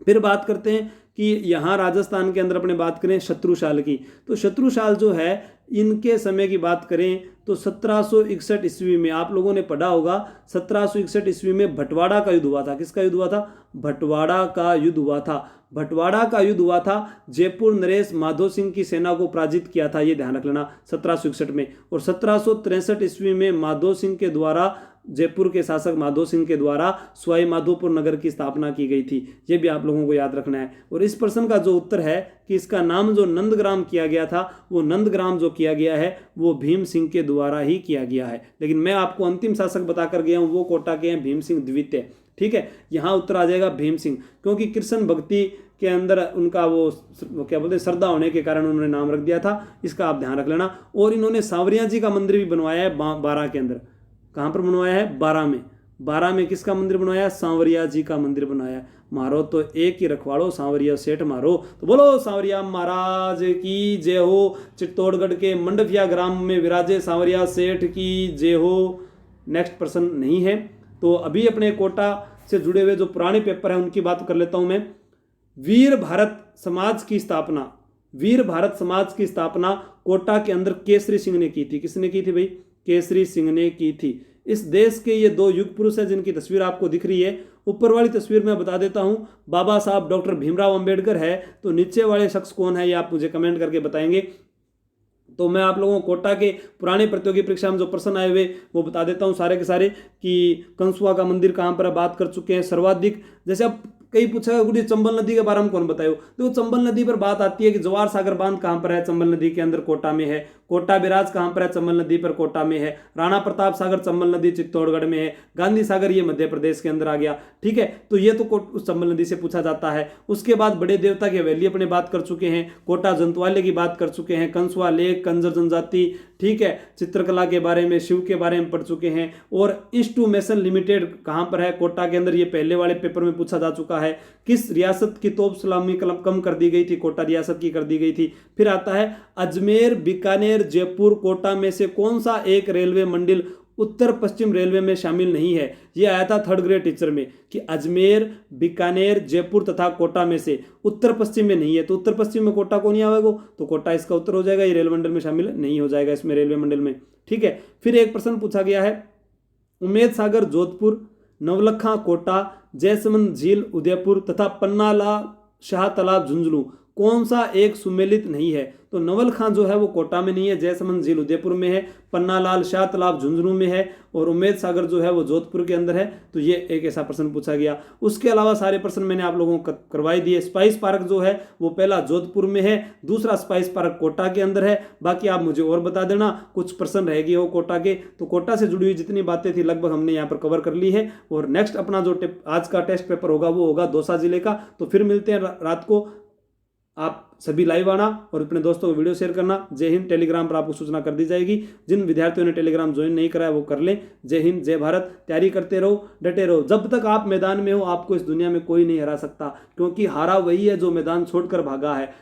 फिर बात करते हैं कि यहाँ राजस्थान के अंदर अपने बात करें शत्रुशाल की, तो शत्रुशाल जो है इनके समय की बात करें तो 1761 ईस्वी में आप लोगों ने पढ़ा होगा। 1761 ईस्वी में भटवाड़ा का युद्ध हुआ था। किसका युद्ध हुआ था? भटवाड़ा का युद्ध हुआ था। भटवाड़ा का युद्ध हुआ था। जयपुर नरेश माधो सिंह की सेना को पराजित किया था, ये ध्यान रख लेना 1761 में। और 1763 ईस्वी में माधो सिंह के द्वारा, जयपुर के शासक माधो सिंह के द्वारा सवाई माधोपुर नगर की स्थापना की गई थी। ये भी आप लोगों को याद रखना है। और इस प्रश्न का जो उत्तर है कि इसका नाम जो नंदग्राम किया गया था, वो नंदग्राम जो किया गया है वो भीम सिंह के द्वारा ही किया गया है। लेकिन मैं आपको अंतिम शासक बताकर गया हूँ, वो कोटा के हैं भीम सिंह द्वितीय, ठीक है। यहाँ उत्तर आ जाएगा भीम सिंह, क्योंकि कृष्ण भक्ति के अंदर उनका वो क्या बोलते हैं श्रद्धा होने के कारण उन्होंने नाम रख दिया था। इसका आप ध्यान रख लेना। और इन्होंने सांवरिया जी का मंदिर भी बनवाया है बारां के अंदर। कहाँ पर बनवाया है? बारां में। बारां में किसका मंदिर बनवाया? सांवरिया जी का मंदिर बनाया। मारो तो एक ही रखवाड़ो सांवरिया सेठ मारो, तो बोलो सांवरिया महाराज की जय हो। चित्तौड़गढ़ के मंडफिया ग्राम में विराजे सांवरिया सेठ की जय हो। नेक्स्ट प्रश्न नहीं है, तो अभी अपने कोटा से जुड़े हुए जो पुराने पेपर हैं उनकी बात कर लेता हूं मैं। वीर भारत समाज की स्थापना, वीर भारत समाज की स्थापना कोटा के अंदर केसरी सिंह ने की थी। किसने की थी भाई? केसरी सिंह ने की थी। इस देश के ये दो युग पुरुष हैं जिनकी तस्वीर आपको दिख रही है। ऊपर वाली तस्वीर में बता देता हूं, बाबा साहब डॉक्टर भीमराव अंबेडकर है। तो नीचे वाले शख्स कौन है ये आप मुझे कमेंट करके बताएंगे। तो मैं आप लोगों को कोटा के पुराने प्रतियोगी परीक्षा में जो प्रश्न आए हुए वो बता देता हूं सारे के सारे, कि कंसुआ का मंदिर कहां पर बात कर चुके हैं। सर्वाधिक, जैसे अब कई पूछा गुड़ी चंबल नदी के बारे में कौन बतायो, तो चंबल नदी पर बात आती है कि जवाहर सागर बांध कहां पर है? चंबल नदी के अंदर कोटा में है। कोटा बिराज कहां पर है? चंबल नदी पर कोटा में है। राणा प्रताप सागर चंबल नदी चित्तौड़गढ़ में है। गांधी सागर ये मध्य प्रदेश के अंदर आ गया, ठीक है। तो ये तो उस चंबल नदी से पूछा जाता है। उसके बाद बड़े देवता की हवेली अपने बात कर चुके हैं। कोटा जंतवाले की बात कर चुके हैं। कंसुआ लेक, कंजर जनजाति, ठीक है। चित्रकला के बारे में, शिव के बारे में पढ़ चुके हैं। और इंस्टूमेशन लिमिटेड कहां पर है? कोटा के अंदर। ये पहले वाले पेपर में पूछा जा चुका है। किस रियासत की तोप सलामी कम कर दी गई थी, कोटा रियासत की कर दी गई थी। फिर आता है अजमेर, बीकानेर, जयपुर, कोटा में से कौन सा एक रेलवे मंडल उत्तर पश्चिम रेलवे में शामिल नहीं है। यह आया था थर्ड ग्रेड टीचर में कि अजमेर, बीकानेर, जयपुर तथा कोटा में से उत्तर पश्चिम में नहीं है। तो उत्तर पश्चिम में कोटा को नहीं आएगा, तो कोटा इसका उत्तर हो जाएगा, ये रेल मंडल में शामिल नहीं हो जाएगा इसमें, रेलवे मंडल में। ठीक है। फिर एक प्रश्न पूछा गया है, उमेद सागर जोधपुर, नवलखा कोटा, जयसमंद झील उदयपुर तथा पन्नाला शाह तालाब झुंझुनू कौन सा एक सुमेलित नहीं है। तो नवलखा जो है वो कोटा में नहीं है, जयसमंद झील उदयपुर में है, पन्नालाल शाह तालाब झुंझुनू में है और उमेद सागर जो है वो जोधपुर के अंदर है। तो ये एक ऐसा प्रश्न पूछा गया। उसके अलावा सारे प्रश्न मैंने आप लोगों को करवाई दिए। स्पाइस पार्क जो है वो पहला जोधपुर में है, दूसरा स्पाइस पार्क कोटा के अंदर है। बाकी आप मुझे और बता देना, कुछ प्रश्न रह गए हो कोटा के, तो कोटा से जुड़ी हुई जितनी बातें थी लगभग हमने यहाँ पर कवर कर ली है। और नेक्स्ट अपना जो आज का टेस्ट पेपर होगा वो होगा दौसा जिले का। तो फिर मिलते हैं रात को, आप सभी लाइव आना और अपने दोस्तों को वीडियो शेयर करना। जय हिंद। टेलीग्राम पर आपको सूचना कर दी जाएगी। जिन विद्यार्थियों ने टेलीग्राम ज्वाइन नहीं कराया वो कर लें। जय हिंद, जय भारत। तैयारी करते रहो, डटे रहो। जब तक आप मैदान में हो आपको इस दुनिया में कोई नहीं हरा सकता, क्योंकि हारा वही है जो मैदान छोड़कर भागा है।